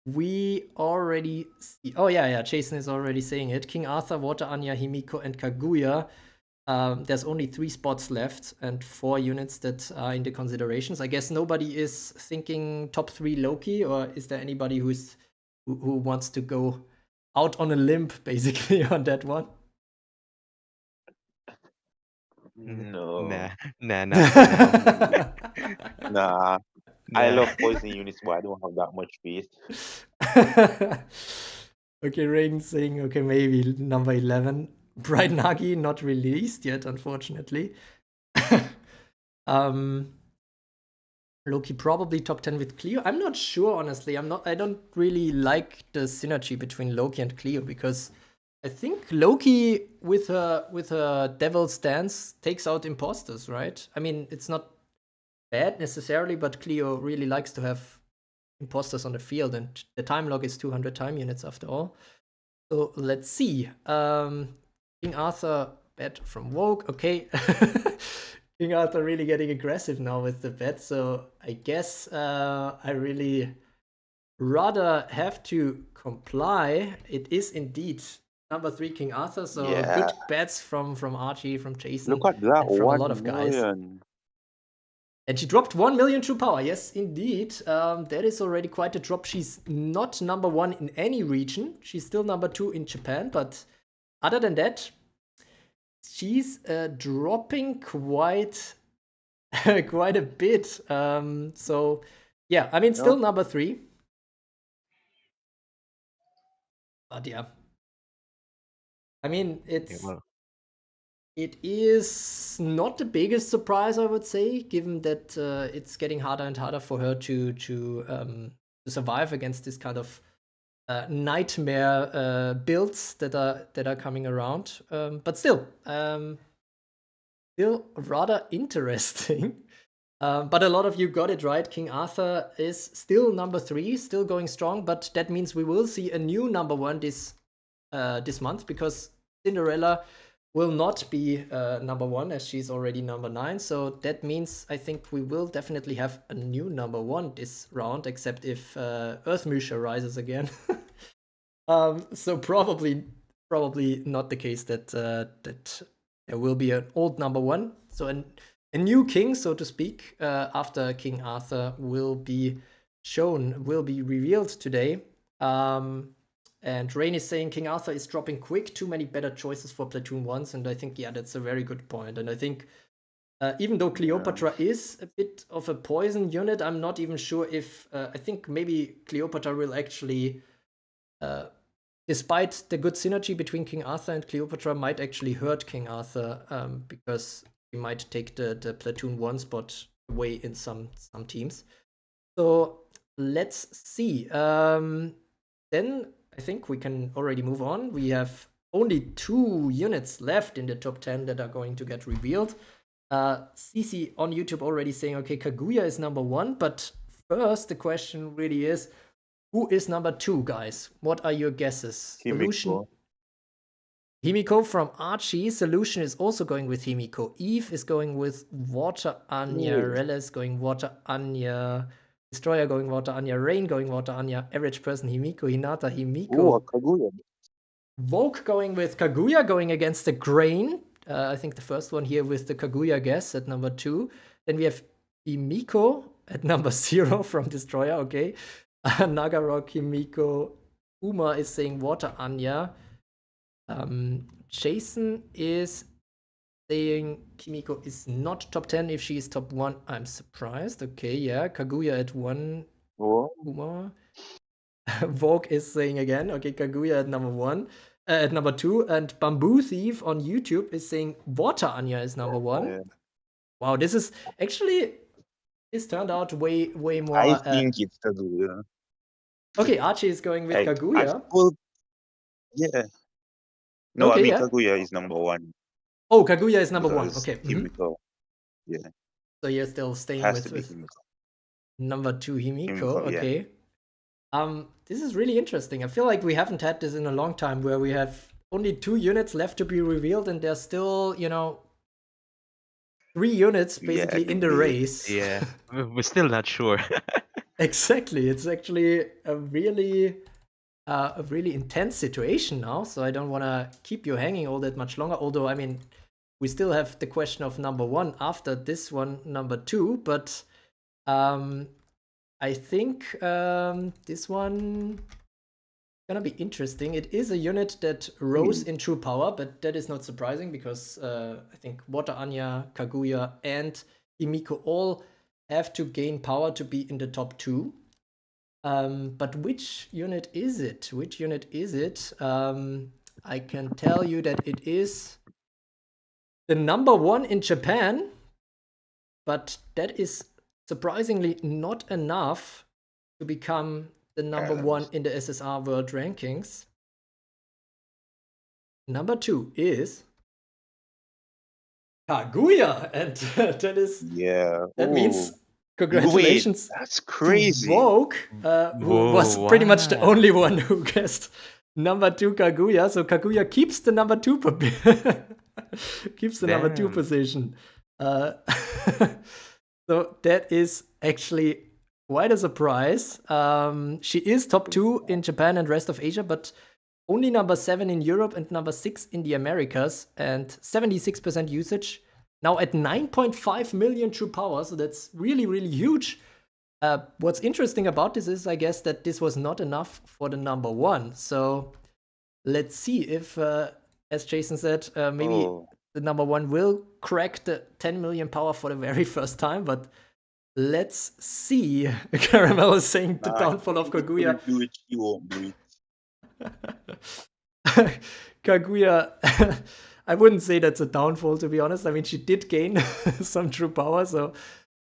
we already see. Oh yeah, Jason is already saying it. King Arthur, Water Anya, Himiko, and Kaguya. There's only 3 spots left and 4 units that are in the considerations. I guess nobody is thinking top 3 Loki, or is there anybody who wants to go out on a limb basically on that one? No. Nah, not for now. Nah. I love poison units, but I don't have that much faith. Okay, Rain saying, okay, maybe number 11. Bright Nagi not released yet, unfortunately. Loki probably top 10 with Cleo. I'm not sure, honestly. I don't really like the synergy between Loki and Cleo, because I think Loki with her devil stance takes out imposters, right? I mean, it's not bad necessarily, but Cleo really likes to have imposters on the field, and the time log is 200 time units after all. So let's see. King Arthur bet from Vogue. Okay. King Arthur really getting aggressive now with the bet. So I guess I really rather have to comply. It is indeed number 3 King Arthur. So good bets from Archie, from Jason, Look at that, and from a lot 1 of guys. million. And she dropped 1 million true power. Yes, indeed. That is already quite a drop. She's not number 1 in any region. She's still number 2 in Japan. But other than that, she's dropping quite quite a bit. So yeah, I mean, still number 3. But yeah. I mean, Yeah, well, it is not the biggest surprise, I would say, given that it's getting harder and harder for her to survive against this kind of nightmare builds that are coming around. But still rather interesting. But a lot of you got it right. King Arthur is still number 3, still going strong. But that means we will see a new number 1 this month, because Cinderella will not be number 1, as she's already number 9. So that means I think we will definitely have a new number 1 this round, except if Earthmusha rises again. So probably not the case that that there will be an old number 1. So a new king, so to speak, after King Arthur will be revealed today. And Rain is saying King Arthur is dropping quick, too many better choices for Platoon 1s, and I think, yeah, that's a very good point. And I think even though Cleopatra is a bit of a poison unit, I'm not even sure if I think maybe Cleopatra will actually, despite the good synergy between King Arthur and Cleopatra, might actually hurt King Arthur, because he might take the Platoon 1 spot away in some teams. So let's see. Then I think we can already move on. We have only 2 units left in the top 10 that are going to get revealed. CC on YouTube already saying, okay, Kaguya is number 1, but first the question really is, who is number 2, guys? What are your guesses? Solution. Himiko from Archie. Solution is also going with Himiko. Eve is going with Water Anya. Rella is going Water Anya. Destroyer going Water Anya. Rain going Water Anya. Average person Himiko. Hinata Himiko. Kaguya. Vogue going with Kaguya, going against the Grain. I think the first one here with the Kaguya guess at number 2. Then we have Himiko at number 0 from Destroyer. Okay. Nagarok, Himiko. Uma is saying Water Anya. Jason is saying Kimiko is not top 10. If she is top 1, I'm surprised. Okay, yeah. Kaguya at 1. Uma. Vogue is saying again, okay, Kaguya at number 1. At number 2. And Bamboo Thief on YouTube is saying Water Anya is number 1. Yeah. Wow, this is actually, this turned out way more. I think it's Kaguya. Okay, Archie is going with Kaguya. Yeah. No, okay, I mean, yeah. Kaguya is number 1. Oh, Kaguya is number 1. Okay. Himiko. Yeah. So you're still staying with number 2 Himiko. Okay. Yeah. This is really interesting. I feel like we haven't had this in a long time, where we have only 2 units left to be revealed, and there's still, 3 units basically in the race. Yeah, we're still not sure. Exactly. It's actually a really intense situation now, so I don't want to keep you hanging all that much longer. Although, I mean, we still have the question of number 1 after this one, number 2. But I think this one gonna be interesting. It is a unit that rose in true power, but that is not surprising, because I think Water Anya, Kaguya, and Himiko all have to gain power to be in the top 2. But which unit is it? I can tell you that it is the number 1 in Japan, but that is surprisingly not enough to become the number 1 in the SSR World Rankings. Number 2 is Kaguya, and that means congratulations. Wait, that's crazy. Vogue, who was pretty much the only one who guessed number 2 Kaguya. So Kaguya keeps the number 2 number 2 position. So that is actually quite a surprise. She is top 2 in Japan and rest of Asia, but only number 7 in Europe and number 6 in the Americas, and 76% usage. Now at 9.5 million true power, so that's really, really huge. What's interesting about this is, I guess, that this was not enough for the number 1. So let's see if, as Jason said, maybe the number 1 will crack the 10 million power for the very first time. But let's see. Caramel is saying the downfall of Kaguya. Do it, she won't do it. Kaguya, I wouldn't say that's a downfall, to be honest. I mean, she did gain some true power, so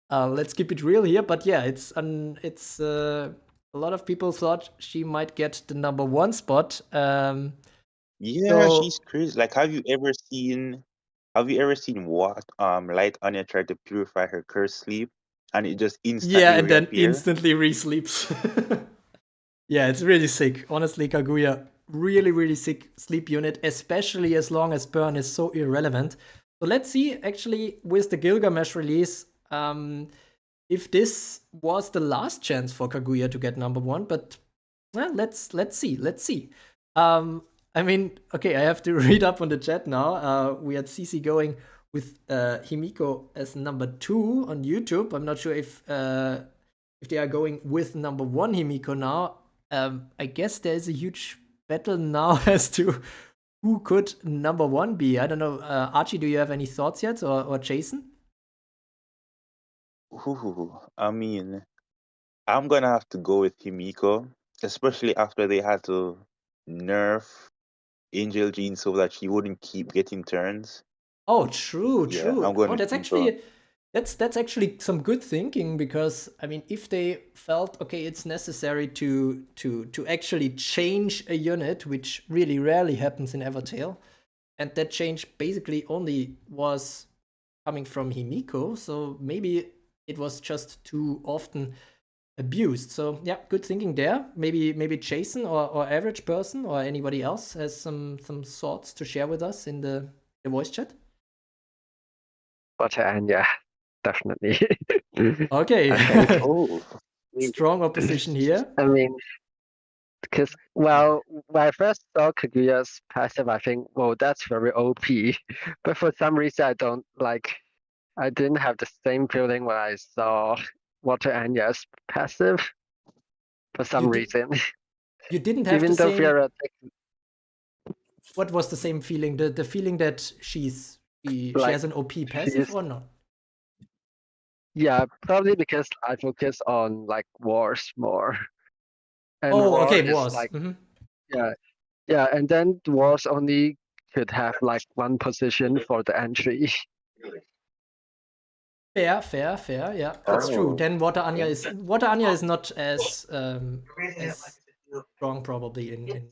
let's keep it real here. But yeah, it's a lot of people thought she might get the #1 spot. Yeah, So she's crazy. Like, have you ever seen what like Anya tried to purify her cursed sleep and it just yeah, instantly and then reappear? instantly re-sleeps. Yeah, it's really sick. Honestly, Kaguya, really, really sick sleep unit, especially as long as burn is so irrelevant. So let's see, actually, with the Gilgamesh release, if this was the last chance for Kaguya to get #1. But well, let's see. Let's see. I mean, okay, I have to read up on the chat now. We had CC going with Himiko as #2 on YouTube. I'm not sure if they are going with #1 Himiko now. I guess there is a huge battle now as to who could #1 be. I don't know. Archie, do you have any thoughts yet, or Jason? Ooh, I mean, I'm gonna have to go with Himiko, especially after they had to nerf Angel Jean so that she wouldn't keep getting turns. Oh, true, Yeah, true. I'm going Oh, with that's Himiko. actually that's actually some good thinking, because I mean, if they felt okay, it's necessary to actually change a unit, which really rarely happens in Evertale, and that change basically only was coming from Himiko, so maybe it was just too often abused. So yeah, good thinking there. Maybe Jason or average person or anybody else has some thoughts to share with us in the voice chat. Water Anya, definitely. Okay. I think. Oh, Strong opposition here. I mean, because well, when I first saw Kaguya's passive, I think, well, that's very OP. But for some reason, I don't like. I didn't have the same feeling when I saw Water Anya's passive. For You some did reason, you didn't have the even though same. Vera, What was the same feeling? The feeling that she like, has an OP passive she's or not? probably because I focus on like wars more, and Oh, war okay, is was. like yeah, yeah, and then wars only could have like one position for the entry. Fair. Yeah, that's true. oh, Then Water Anya is not as strong probably in.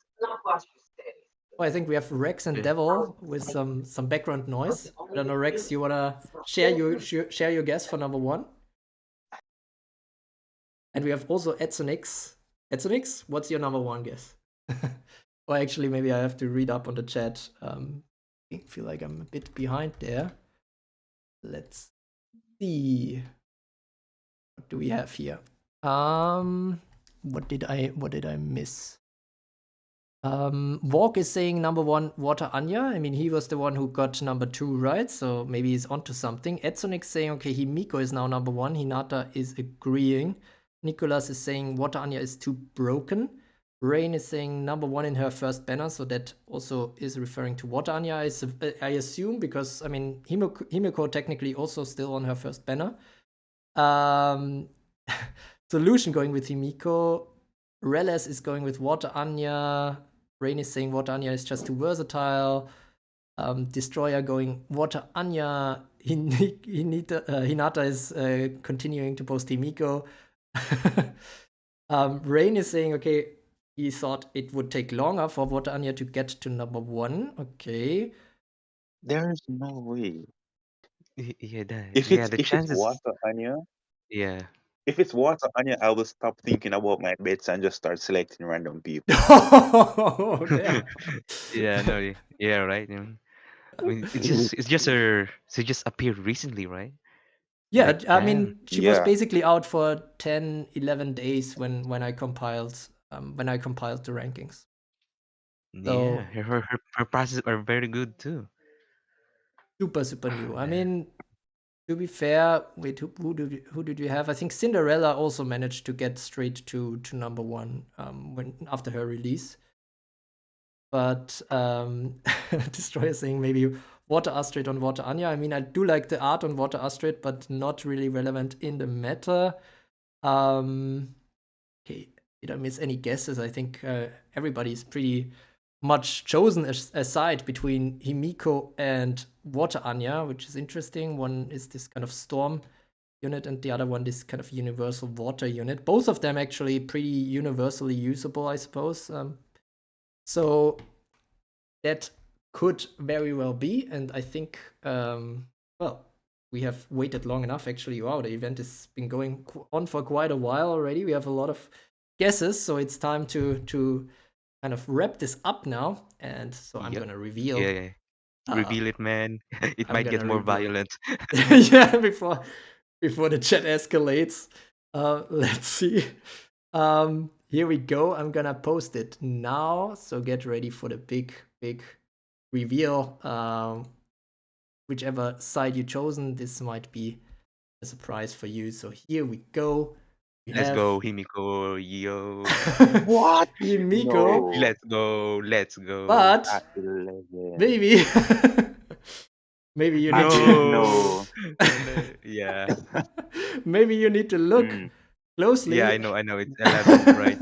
Oh, I think we have Rex and Yeah. Devil with some background noise. I don't know, Rex, you wanna share your guess for #1? And we have also Edsonix. Edsonix, what's your #1 guess? Or actually, maybe I have to read up on the chat. I feel like I'm a bit behind there. Let's see. What do we have here? What did I miss? Walk is saying #1 Water Anya. I mean, he was the one who got #2, right? So maybe he's onto something. Edsonic saying, okay, Himiko is now #1. Hinata is agreeing. Nicholas is saying Water Anya is too broken. Rain is saying #1 in her first banner, so that also is referring to Water Anya, I assume, because I mean Himiko technically also still on her first banner. Solution going with Himiko. Reles is going with Water Anya. Rain is saying Water Anya is just too versatile. Destroyer going Water Anya. Hinata is continuing to post Himiko. Rain is saying, okay, he thought it would take longer for Water Anya to get to #1. Okay. there's no way. Yeah, If yeah, it's the if it's chances. water Anya, Yeah. if it's water Anya, I will stop thinking about my bets and just start selecting random people. Oh, damn. Yeah, no, yeah, right. I mean, she just appeared recently, right? Yeah, Like, I damn. mean, she was Yeah. basically out for 10, 11 days when I compiled the rankings. Yeah, So her passes are very good too. super new. I Man. mean, to be fair, wait, who did we have? I think Cinderella also managed to get straight to #1 when after her release. But Destroyer saying maybe Water Astrid on Water Anya. I mean, I do like the art on Water Astrid, but not really relevant in the meta. Okay, did I miss any guesses? I think everybody's pretty much chosen aside between Himiko and Water Anya, which is interesting. One is this kind of storm unit, and the other one this kind of universal water unit. Both of them actually pretty universally usable, I suppose. So that could very well be, and I think, well, we have waited long enough. Actually, wow, the event has been going on for quite a while already. We have a lot of guesses, so it's time to kind of wrap this up now. And so I'm Yep. gonna reveal. Yeah. Reveal it, man. It I'm might get gonna more reveal. violent. Yeah, before the chat escalates. Let's see. Here we go. I'm gonna post it now. So get ready for the big reveal. Whichever side you chosen, this might be a surprise for you. So here we go. We Let's have go, Himiko. Yo. What? Himiko, No. Let's go. Let's go. but At 11. maybe maybe you need I to didn't No. know. Yeah. maybe you need to look Mm. closely. Yeah, I know. It's 11, right?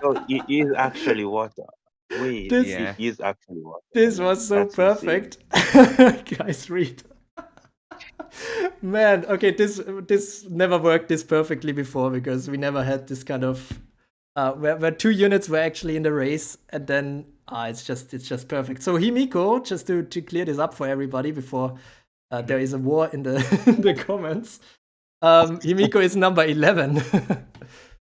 So it is actually water. Wait, This Yeah. it is actually water. this was so That's insane. perfect. Guys, read. Man, okay, this never worked this perfectly before because we never had this kind of where two units were actually in the race, and then it's just perfect. So Himiko, just to clear this up for everybody before there is a war in the in the comments. Himiko is number 11.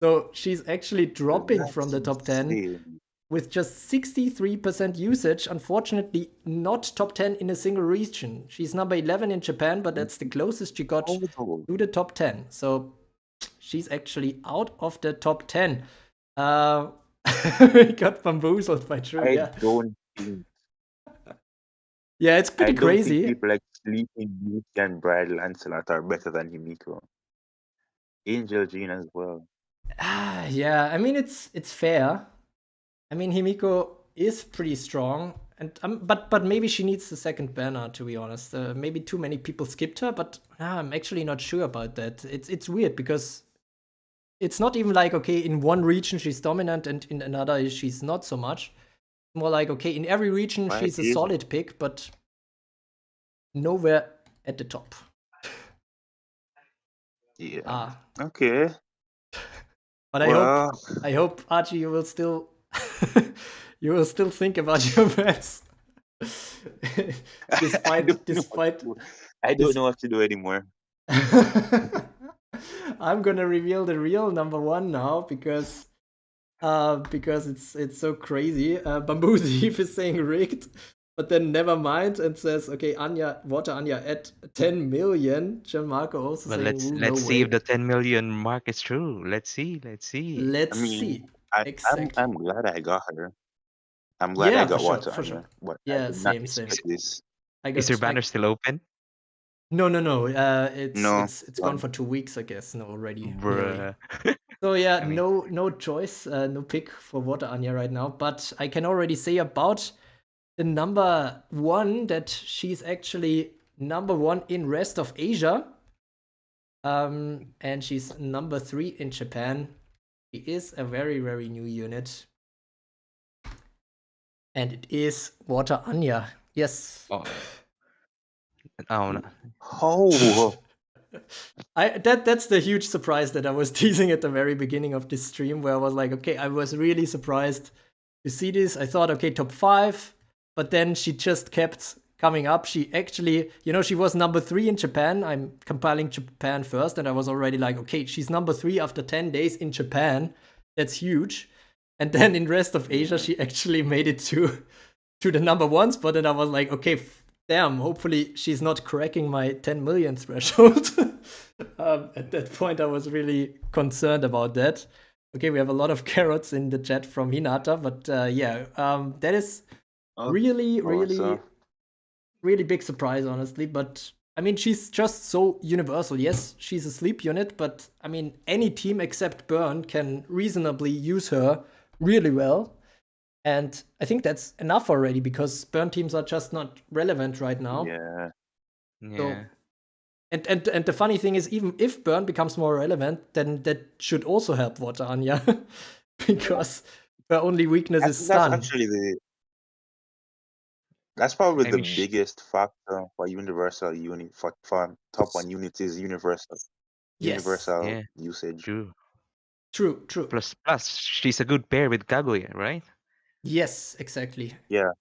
So she's actually dropping That's from the top 10 insane. with just 63% usage. Unfortunately, not top 10 in a single region. She's number 11 in Japan, but that's the closest she got Total. to the top 10. So she's actually out of the top 10. We got bamboozled by TRU, I yeah. don't think Yeah, it's pretty I don't think crazy. people like Sleeping Beauty and Bride Lancelot are better than Himiko. Angel Jeanne as well. Yeah, I mean it's fair. I mean Himiko is pretty strong, and but maybe she needs the second banner, to be honest. Maybe too many people skipped her, but I'm actually not sure about that. It's weird because it's not even like, okay, in one region she's dominant and in another she's not so much. More like, okay, in every region Right, she's a is- solid pick, but nowhere at the top. Yeah. Okay. But Well, I hope Archie, you will still think about your bets. despite I don't know what to do anymore. I'm gonna reveal the real number one now because it's so crazy. Bamboo Thief is saying rigged, but then never mind and says, okay, Anya, Water Anya at 10 million. Gianmarco also Well, saying, let's no see way. if the 10 million mark is true. Let's see. Let's I mean, see. I'm Exactly. glad I got her. I'm glad Yeah, I got for sure, Water for Anya, sure. but Yeah, I did not same. expect this. Is your banner still open? No. It's No, it's gone for 2 weeks, I guess. No, already. Nearly. Bruh. So yeah, I mean- no choice, no pick for Water Anya right now. But I can already say about the number one that she's actually number one in rest of Asia. And she's number 3 in Japan. She is a very, very new unit. And it is Water Anya. Yes. Oh. Oh, no. how? That's the huge surprise that I was teasing at the very beginning of this stream, where I was like, okay, I was really surprised to see this. I thought, okay, top 5, but then she just kept coming up. She actually, she was number 3 in Japan. I'm compiling Japan first, and I was already like, okay, she's number 3 after 10 days in Japan. That's huge. And then in rest of Asia, she actually made it to the number 1 spot, and I was like, okay, damn, hopefully she's not cracking my 10 million threshold. At that point, I was really concerned about that. Okay, we have a lot of carrots in the chat from Hinata, but that is really big surprise, honestly. But I mean, she's just so universal. Yes, she's a sleep unit, but I mean, any team except Burn can reasonably use her really well. And I think that's enough already because Burn teams are just not relevant right now. Yeah. So, and the funny thing is, even if Burn becomes more relevant, then that should also help Water Anya because her only weakness is stun. That's actually That's probably I the mean, biggest factor for universal unit for top one unit is Yes. universal yeah, usage. true. True. Plus, she's a good pair with Kaguya, right? Yes, exactly. Yeah.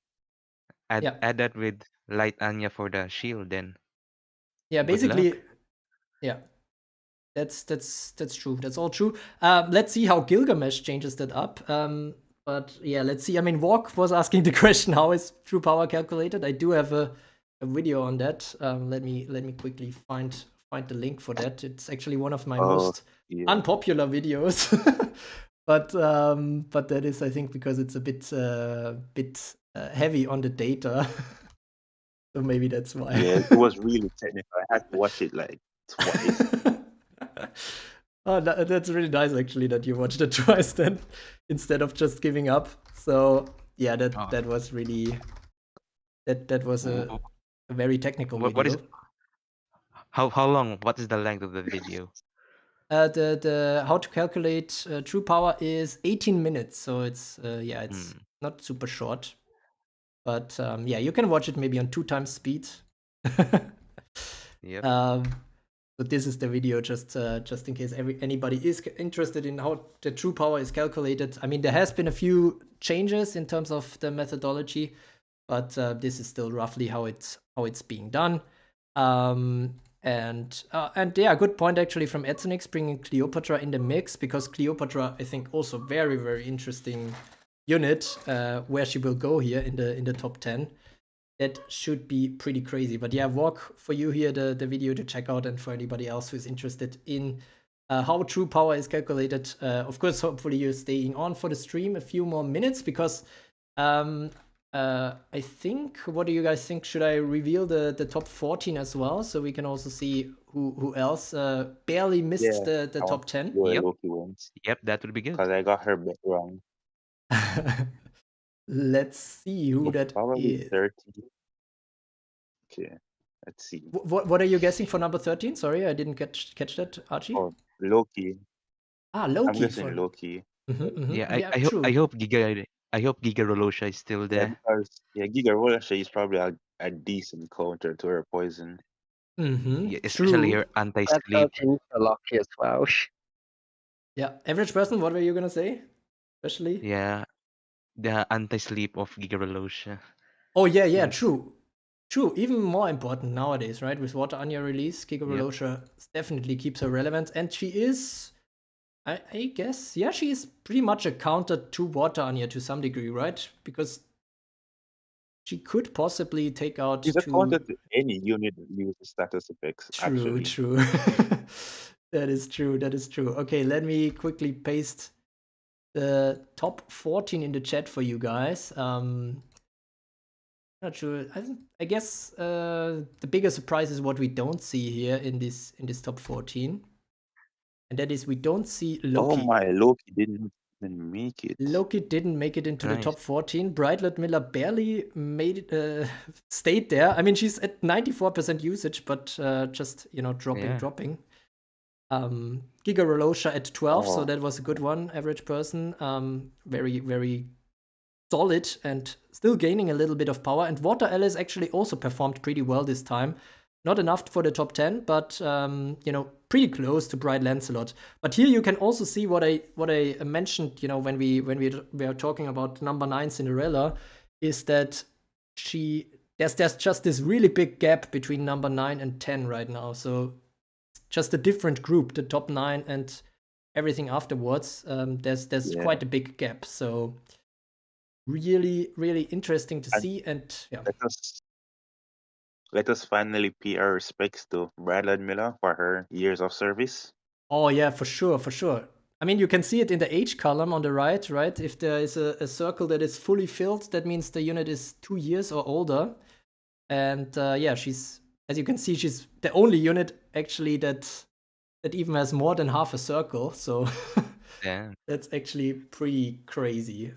Yeah. Add that with Light Anya for the shield, then Yeah, good luck. basically, yeah. That's true. That's all true. Let's see how Gilgamesh changes that up. But yeah, let's see. I mean, Walk was asking the question, how is true power calculated? I do have a video on that. Let me quickly find the link for that. It's actually one of my Oh, most yeah. unpopular videos. But that is, I think, because it's a bit heavy on the data. So maybe that's why. Yeah, it was really technical. I had to watch it like twice. Oh, that's really nice, actually, that you watched it twice then, instead of just giving up. So yeah, Oh, that was really that was wh- a very technical what is video. how long? What is the length of the video? The how to calculate true power is 18 minutes, so it's it's Hmm. not super short, but yeah, you can watch it maybe on 2 times speed. Yep. um, But this is the video, just in case anybody is interested in how the true power is calculated. I mean, there has been a few changes in terms of the methodology, but this is still roughly how it's being done. And yeah, good point actually from Etzenix bringing Cleopatra in the mix, because Cleopatra, I think, also very, very interesting unit where she will go here in the top 10. That should be pretty crazy. But yeah, Walk, for you here, the video to check out, and for anybody else who's interested in how true power is calculated. Of course, hopefully you're staying on for the stream a few more minutes, because I think, what do you guys think? Should I reveal the top 14 as well, so we can also see who else barely missed Yeah, the I want top to 10? see where Yep. Loki wins Yep. That would be good. because I got her bet wrong. Let's see who It's that probably is. 30. Okay, let's see. What are you guessing for number 13? Sorry, I didn't catch that, Archie. Oh, Loki. Ah, I'm Loki guessing for. Loki. Yeah. Yeah, I true. hope Giga Rolosha is still Yeah, there. because Giga Rolasha is probably a decent counter to her poison. Yeah, especially True. her That anti-sleep. 13 for Loki as well. Yeah, average person. What were you gonna say? Especially. Yeah, the anti-sleep of Giga Rolosha. Oh yeah, Since true. True. Even more important nowadays, right? With Water Anya release, Giga yep. Rolosha definitely keeps her relevant, and she is. I guess, yeah, she is pretty much a counter to Water Anya to some degree, right? Because she could possibly take out She's a counter two. to any unit that uses status effects, True, actually. true. That is true. That is true. Okay, let me quickly paste the top 14 in the chat for you guys. Not sure. I guess the bigger surprise is what we don't see here in this top 14, and that is we don't see Oh Loki. my, Loki didn't even make it. Loki didn't make it into the Nice. top 14. Bright Ludmilla barely made it, stayed there. I mean, she's at 94% usage, but just Yeah. dropping. Giga Rolosha at 12, so Oh, that was a good one. Average person, very, very solid and still gaining a little bit of power. And Water Alice actually also performed pretty well this time. Not enough for the top 10, but pretty close to Bright Lancelot. But here you can also see what I mentioned, when we were talking about number 9 Cinderella, is that there's just this really big gap between number 9 and 10 right now. So just a different group, the top 9 and everything afterwards. There's yeah. quite a big gap. So really, really interesting to And see. And yeah. let us finally pay our respects to Bradley Miller for her years of service. Oh yeah, for sure, for sure. I mean, you can see it in the age column on the right, right? If there is a circle that is fully filled, that means the unit is 2 years or older. And yeah, she's, as you can see, she's the only unit actually that even has more than half a circle. So Yeah. that's actually pretty crazy.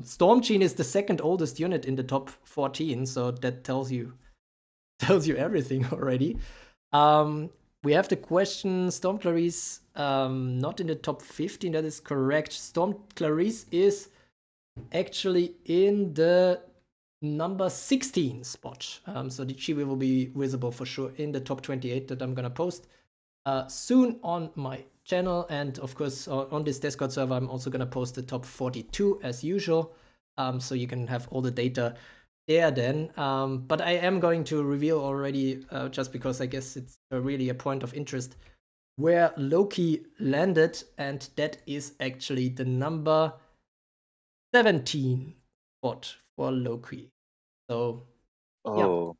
Storm Jeanne is the second oldest unit in the top 14, so that tells you everything already. We have the question, Storm Clarice, not in the top 15, that is correct. Storm Clarice is actually in the number 16 spot. So she will be visible for sure in the top 28 that I'm gonna post soon on my channel, and of course on this Discord server I'm also gonna post the top 42 as usual, so you can have all the data there then. But I am going to reveal already, just because I guess it's really a point of interest, where Loki landed, and that is actually the number 17 spot for Loki. So Oh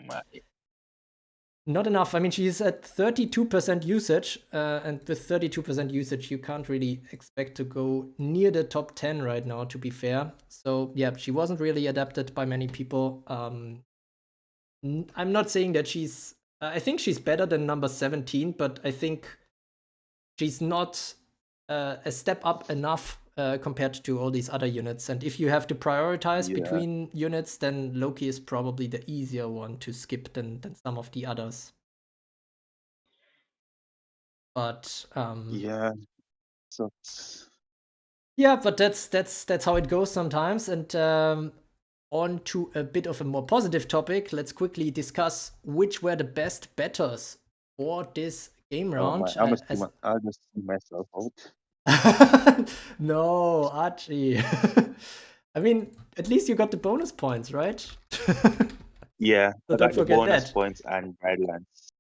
my. not enough. I mean, she's at 32% usage, and with 32% usage, you can't really expect to go near the top 10 right now, to be fair. So, yeah, she wasn't really adapted by many people. I'm not saying that she's. I think she's better than number 17, but I think she's not a step up enough compared to all these other units. And if you have to prioritize between units, then Loki is probably the easier one to skip than some of the others. But Yeah. So yeah, but that's how it goes sometimes. And on to a bit of a more positive topic. Let's quickly discuss which were the best bettors for this game oh my, round. I'll just see myself out. No, Archie. I mean, at least you got the bonus points, right? Yeah, So I don't got the forget bonus that. points and Badlands.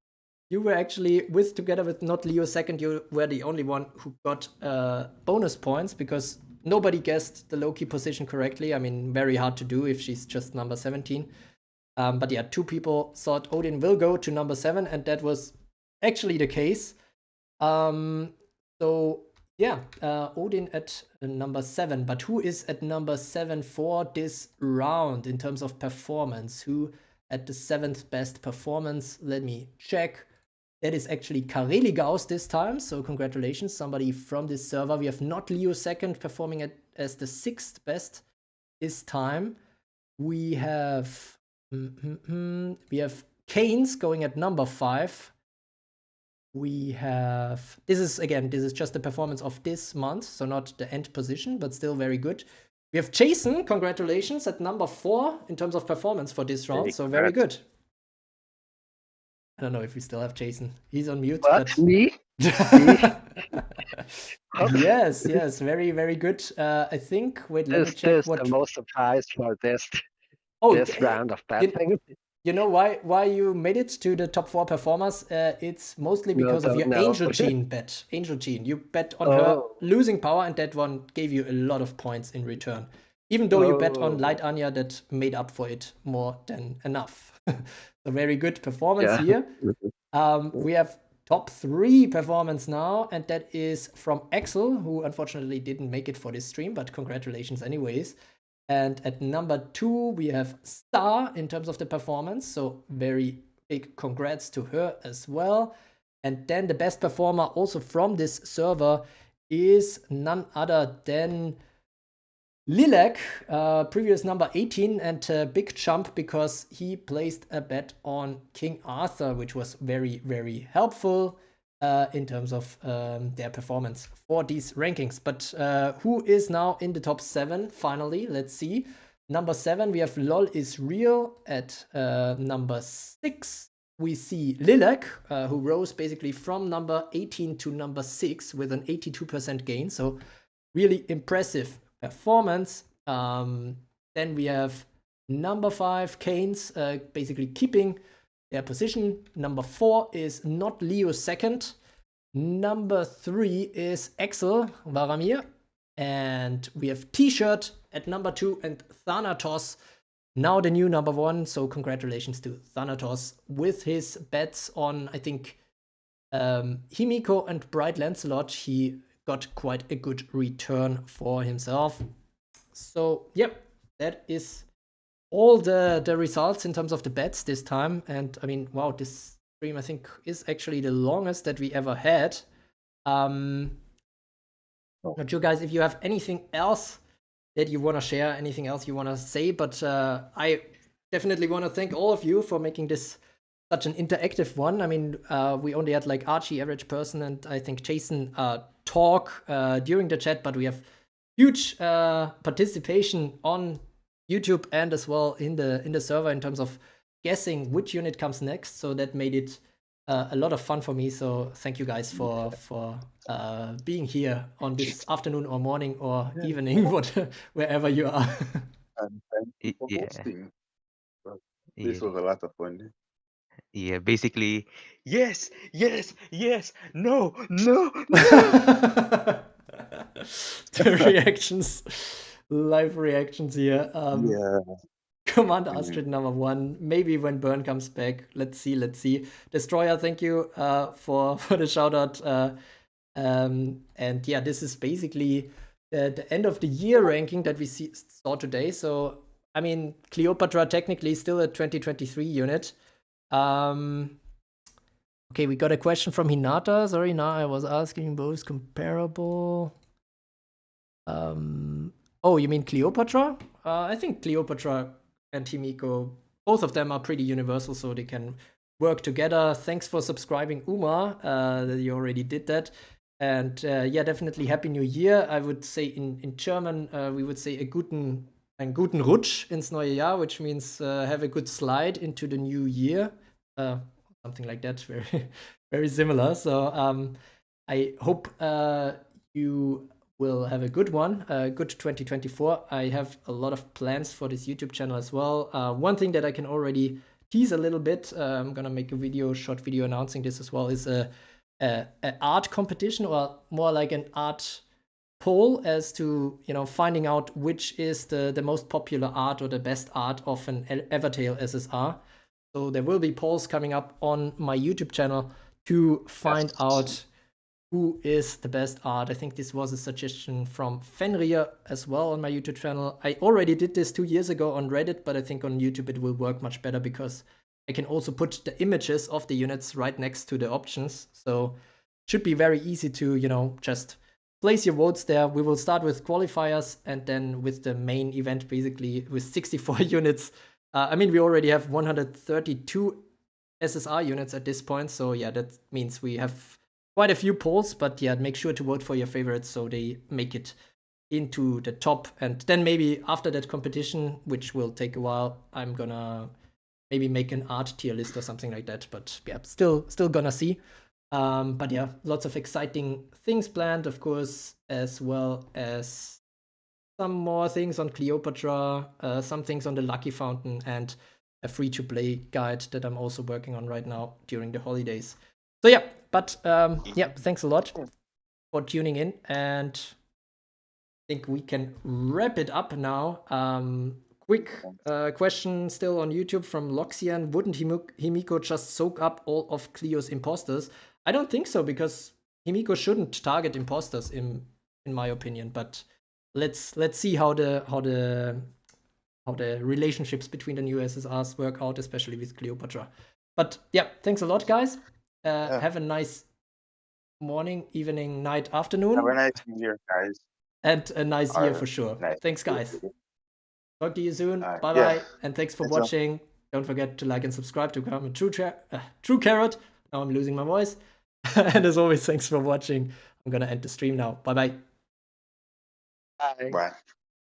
You were actually together with not Leo second. You were the only one who got bonus points because nobody guessed the Loki position correctly. I mean, very hard to do if she's just number 17. But yeah, 2 people thought Odin will go to number 7, and that was actually the case. So yeah, Odin at number 7. But who is at number 7 for this round in terms of performance? Who at the 7th best performance? Let me check. That is actually Kareli Gauss this time, so congratulations, somebody from this server. We have not Leo second performing as the 6th best this time. We have Keynes going at number 5. We have this is just the performance of this month, so not the end position, but still very good. We have Jason, congratulations, at number 4 in terms of performance for this round, so very good. I don't know if we still have Jason. He's on mute. What? But Me? Yes, very, very good. I think. Wait, let me check This what. the most surprise for this Oh, round of betting. you know why you made it to the top 4 performers? It's mostly because of Don't your know. Angel Jeanne bet. Angel Jeanne, you bet on her Oh. losing power, and that one gave you a lot of points in return. Even though you bet on Light Anya, that made up for it more than enough. So very good performance here. We have top 3 performance now, and that is from Axel, who unfortunately didn't make it for this stream, but congratulations anyways. And at number 2, we have Star in terms of the performance, so very big congrats to her as well. And then the best performer also from this server is none other than Lilac, previous number 18, and a big jump because he placed a bet on King Arthur, which was very, very helpful in terms of their performance for these rankings. But who is now in the top 7? Finally, let's see. Number 7, we have LOL is real. At number 6, we see Lilac, who rose basically from number 18 to number 6 with an 82% gain. So really impressive performance. Then we have number 5, Keynes, basically keeping their position. Number 4 is not Leo second. Number 3 is Axel Varamir. And we have T-shirt at number 2 and Thanatos, now the new number 1. So congratulations to Thanatos with his bets on, I think, Himiko and Bright Lancelot. He got quite a good return for himself. So, yep, that is all the results in terms of the bets this time. And I mean, wow, this stream I think is actually the longest that we ever had. Not sure, guys, if you have anything else that you want to share, anything else you want to say, but I definitely want to thank all of you for making this such an interactive one. I mean, we only had like Archie, average person, and I think Jason talk during the chat, but we have huge participation on YouTube and as well in the server in terms of guessing which unit comes next. So that made it a lot of fun for me. So thank you guys for being here on this afternoon or morning or evening, wherever you are. And thank you for Yeah, hosting. This yeah, was a lot of fun. yeah. Basically, yes, yes, yes. No, no, no. The reactions, live reactions here. Yeah. Commander Mhm. Astrid #1. Maybe when Burn comes back. Let's see. Let's see. Destroyer, thank you for the shout out. And yeah, this is basically the end of the year ranking that we saw today. So I mean, Cleopatra technically still a 2023 unit. Okay, we got a question from Hinata. Sorry, now I was asking both comparable. Oh, you mean Cleopatra? I think Cleopatra and Himiko, both of them are pretty universal, so they can work together. Thanks for subscribing, Uma. That you already did that. And yeah, definitely Happy New Year. I would say in German, we would say einen guten Rutsch ins neue Jahr, which means have a good slide into the new year. Something like that. Very, very similar. So I hope you will have a good one, a good 2024. I have a lot of plans for this YouTube channel as well. One thing that I can already tease a little bit, I'm gonna make a short video announcing this as well, is a art competition, or more like an art poll as to, you know, finding out which is the most popular art or the best art of an Evertale SSR. So there will be polls coming up on my YouTube channel to find out who is the best art. I think this was a suggestion from Fenrir as well on my YouTube channel. I already did this 2 years ago on Reddit, but I think on YouTube it will work much better because I can also put the images of the units right next to the options. So it should be very easy to, you know, just place your votes there. We will start with qualifiers and then with the main event, basically with 64 units. I mean, we already have 132 SSR units at this point. So yeah, that means we have quite a few polls, but yeah, make sure to vote for your favorites so they make it into the top. And then maybe after that competition, which will take a while, I'm gonna maybe make an art tier list or something like that. But yeah, still gonna see. But yeah, lots of exciting things planned, of course, as well as some more things on Cleopatra, some things on the Lucky Fountain, and a free-to-play guide that I'm also working on right now during the holidays. So yeah, but yeah, thanks a lot for tuning in, and I think we can wrap it up now. Quick question still on YouTube from Loxian. Wouldn't Himiko just soak up all of Cleo's imposters? I don't think so, because Himiko shouldn't target imposters in my opinion, but let's see how the relationships between the new SSRs work out, especially with Cleopatra. But yeah, thanks a lot, guys. Have a nice morning, evening, night, afternoon. Have a nice New Year, guys. And a nice year for Or sure. nice Thanks, guys. Talk to you soon. Bye yeah. bye. And thanks for That's all. watching. Don't forget to like and subscribe to become a true carrot. Now I'm losing my voice. And as always, thanks for watching. I'm gonna end the stream now. Bye bye. Bye. Bye.